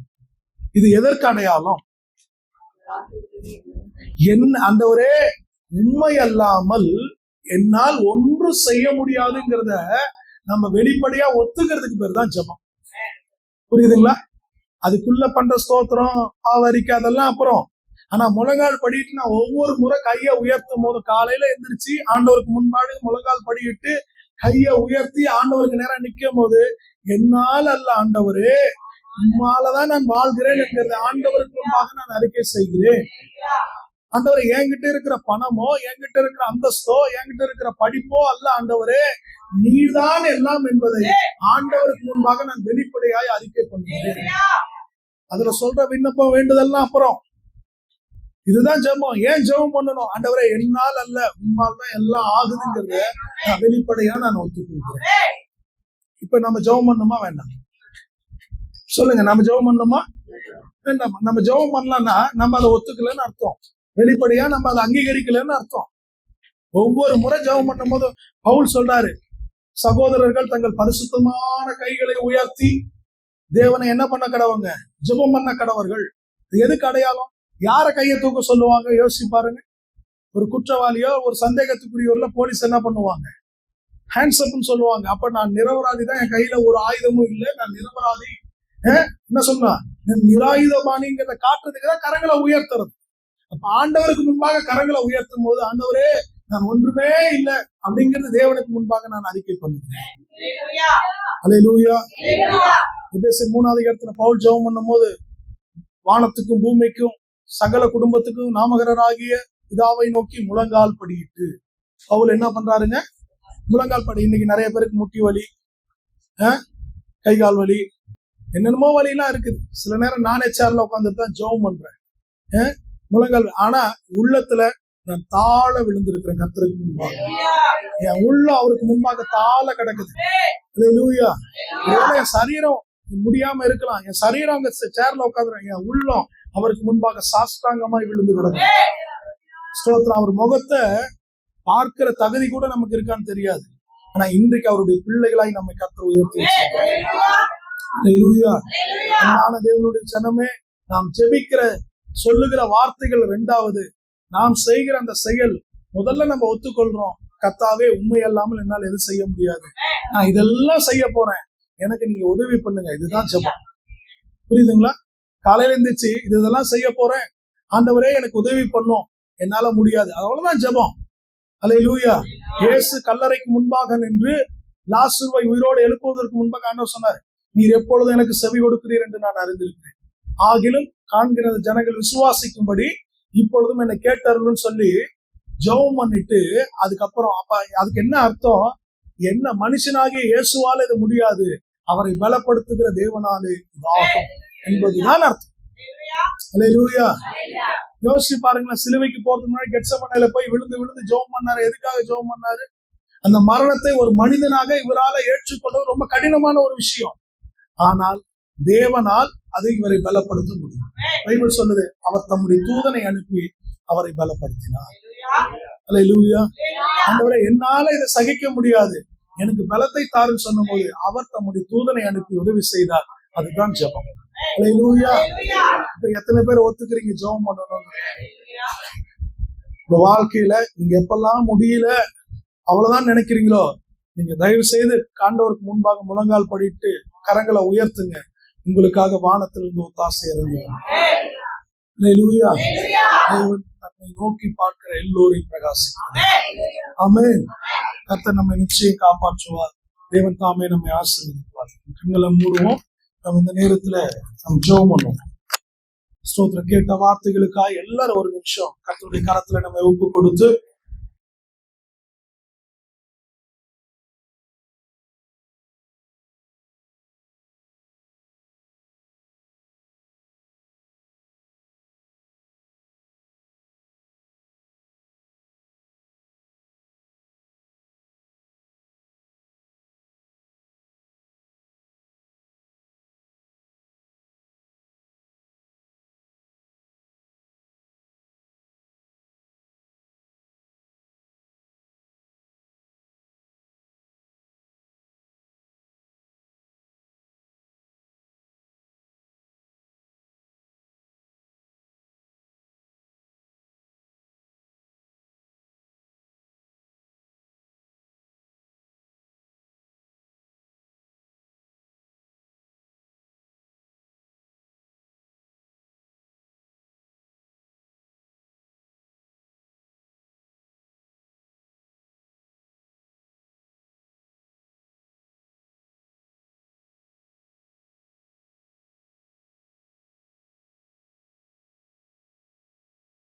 இது எதற்கு அடையாளம்? ஆண்டவரே, உண்மை அல்லாமல் என்னால் ஒன்று செய்ய முடியாதுங்கிறத நம்ம வெளிப்படையா ஒத்துக்கிறதுக்கு பேர் தான் ஜெபம். புரியுதுங்களா? அதுக்குள்ள பண்ற ஸ்தோத்திரம், ஆவரிக்கை, அதெல்லாம் அப்புறம். ஆனா முழங்கால் படிட்டு நான் ஒவ்வொரு முறை கையை உயர்த்தும் போது, காலையில எந்திரிச்சு ஆண்டவருக்கு முன்பாடு முழங்கால் படியிட்டு கையை உயர்த்தி ஆண்டவருக்கு நேரம் நிற்கும் போது, என்னால் அல்ல ஆண்டவரே, உம்மாலதான் நான் வாழ்கிறேன் என்கிறது ஆண்டவருக்கு முன்பாக நான் அறிக்கை செய்கிறேன். ஆண்டவரே, என்கிட்ட இருக்கிற பணமோ, என்கிட்ட இருக்கிற அந்தஸ்தோ, என்கிட்ட இருக்கிற படிப்போ அல்ல ஆண்டவரே, நீர்தான் எல்லாம் என்பதை ஆண்டவருக்கு முன்பாக நான் வெளிப்படையாய் அறிக்கை பண்ணுகிறேன். அதுல சொல்ற விண்ணப்பம் வேண்டுதல்லாம் அப்புறம். இதுதான் ஜெபம். ஏன் ஜெபம் பண்ணணும்? ஆண்டவரே என்னால் அல்ல உம்மால் தான் எல்லாம் ஆகுதுங்கிறத நான் வெளிப்படையா நான் ஒத்துக்கொள்கிறேன். இப்ப நம்ம ஜெபம் பண்ணணுமா வேண்டாம்? சொல்லுங்க, நம்ம ஜெபம் பண்ணணுமா வேண்டாமா? நம்ம ஜெபம் பண்ணலாம்னா நம்ம அதை ஒத்துக்கலன்னு அர்த்தம், வெளிப்படையா நம்ம அதை அங்கீகரிக்கலன்னு அர்த்தம். ஒவ்வொரு முறை ஜெபம் பண்ணும் போது பவுல் சொல்றாரு, சகோதரர்கள் தங்கள் பரிசுத்தமான கைகளை உயர்த்தி தேவனை என்ன பண்ண கடவுங்க? ஜெபம் பண்ண கடவர்கள். எதுக்கு அடையாளம்? யார கையை தூக்க சொல்லுவாங்க? யோசிச்சு பாருங்க. ஒரு குற்றவாளியோ ஒரு சந்தேகத்துக்குரியவர்ல போலீஸ் என்ன பண்ணுவாங்க? ஹேண்ட்ஸ் அப்னு சொல்லுவாங்க. அப்ப நான் நிரபராதி தான், என் கையில ஒரு ஆயுதமும் இல்லை, நான் நிரபராதி. என்ன சொன்னா? நிராயுதபாணிங்கிறத காட்டுறதுக்கு தான் கரங்களை உயர்த்துறது. அப்ப ஆண்டவருக்கு முன்பாக கரங்களை உயர்த்தும் போது, ஆண்டவரே நான் ஒன்றுமே இல்லை அப்படிங்கிறது தேவனுக்கு முன்பாக நான் அறிக்கை பண்ணுகிறேன். அல்லேலூயா. எபேசியர் 3வது அதிகாரத்துல பவுல் ஜெபம் பண்ணும் போது, வானத்துக்கும் பூமிக்கும் சகல குடும்பத்துக்கும் நாமகராகிய பிதாவை நோக்கி முழங்கால் படியிட்டு, பவுல் என்ன பண்றாருங்க? முழங்கால் படி. இன்னைக்கு நிறைய பேருக்கு முட்டி வலி, கை கால் வலி, என்னென்னமோ வலியெல்லாம் இருக்குது. சில நேரம் நான் HR உட்காந்துட்டு தான் ஜெபம் பண்றேன், முழங்கால். ஆனா உள்ளத்துல நான் தாழ விழுந்திருக்கிறேன் கர்த்தருக்கு முன்பாக. என் உள்ள அவருக்கு முன்பாக தாழ கிடக்குது. அல்லேலூயா. என் சரீரம் முடியாம இருக்கலாம், என் சரீரம் அங்க சேர்ல உட்காந்துறேன், என் உள்ளம் அவருக்கு முன்பாக சாஷ்டாங்கமாய் விழுந்து கிடக்கு. ஸ்தோத்திரம். அவர் முகத்தை பார்க்கிற தகுதி கூட நமக்கு இருக்கான்னு தெரியாது. ஆனா இன்றைக்கு அவருடைய பிள்ளைகளாய் நம்மை கர்த்தர் உயர்த்தி வச்சிருக்கிறார். தேவனுடைய ஜனமே, நாம் ஜெபிக்கிற சொல்லுகிற வார்த்தைகள் 2வது, நாம் செய்கிற அந்த செயல் முதல்ல நம்ம ஒத்துக்கொள்றோம். கர்த்தாவே உண்மை அல்லாமல் என்னால் எது செய்ய முடியாது, நான் இதெல்லாம் செய்ய போறேன், எனக்கு நீங்க உதவி பண்ணுங்க. இதுதான் ஜெபம். புரியுதுங்களா? காலையில இருந்துச்சு இதெல்லாம் செய்ய போறேன், ஆண்டவரே எனக்கு உதவி பண்ணும், என்னால முடியாது, அவ்வளவுதான் ஜெபம். அல்லேலூயா. இயேசு கல்லறைக்கு முன்பாக நின்று லாசருவை உயிரோடு எழுப்புவதற்கு முன்பாக ஆண்டவர் சொன்னார், நீர் எப்பொழுதும் எனக்கு செவி கொடுக்கிறீர் என்று நான் அறிந்திருக்கிறேன், ஆகிலும் காண்கிற ஜனங்கள் விசுவாசிக்கும்படி இப்பொழுதும் என்னை கேட்டார்கள்னு சொல்லி ஜெபம் பண்ணிட்டு, அதுக்கப்புறம் அப்ப அதுக்கு என்ன அர்த்தம்? என்ன மனுஷனாகிய இயேசுவால இது முடியாது, அவரை பலப்படுத்துகிற தேவனாலே இதாகும் என்பதுதான் அர்த்தம். அல்லேலூயா. யோசிச்சு பாருங்களேன், சிலுவைக்கு போறதுக்கு முன்னாடி கெத்செமனேல போய் விழுந்து விழுந்து ஜெபம் பண்ணாரு. எதுக்காக ஜெபம் பண்ணாரு? அந்த மரணத்தை ஒரு மனிதனாக இவரால ஏற்றுக்கொள்வது ரொம்ப கடினமான ஒரு விஷயம். ஆனால் தேவனால் அதை இவரை பலப்படுத்த முடியும். பைபிள் சொல்லுது, அவர் தம்முடைய தூதனை அனுப்பி அவரை பலப்படுத்தினார். அல்லேலூயா. ஆண்டவரே என்னால இதை சகிக்க முடியாது, எனக்கு பலத்தை தாருன்னு சொன்ன போது அவர் தம்முடைய தூதனை அனுப்பி உதவி செய்தார். அதுதான் ஜெபம். அல்லேலூயா. இப்ப எத்தனை பேர் ஒத்துக்கிறீங்க ஜெபம் பண்ணணும்? உங்க வாழ்க்கையில நீங்க எப்பெல்லாம் முடியல அவ்வளவுதான் நினைக்கிறீங்களோ, நீங்க தயவு செய்து ஆண்டவருக்கு முன்பாக முழங்கால் படிட்டு கரங்களை உயர்த்துங்க. உங்களுக்காக வானத்திலிருந்து ஒத்தாசை இறங்குவார். அல்லேலூயா. தேவன் நம்மை நோக்கி பார்க்கிற எல்லோரையும் பிரகாசிக்கிறார். ஆமென். கர்த்தர் நம்மை நிச்சயம் காப்பாற்றுவார். தேவன் தாமே நம்மை ஆசீர்வதிப்பார். கண்களை மூடுவோம். நம்ம இந்த நேரத்துல நம்ம ஜெபம் பண்ணுவோம். ஸ்தோத்திரம். கேட்ட வார்த்தைகளுக்காக எல்லாரும் ஒரு நிமிஷம் கர்த்தருடைய கரத்துல நம்ம ஒப்பு கொடுத்து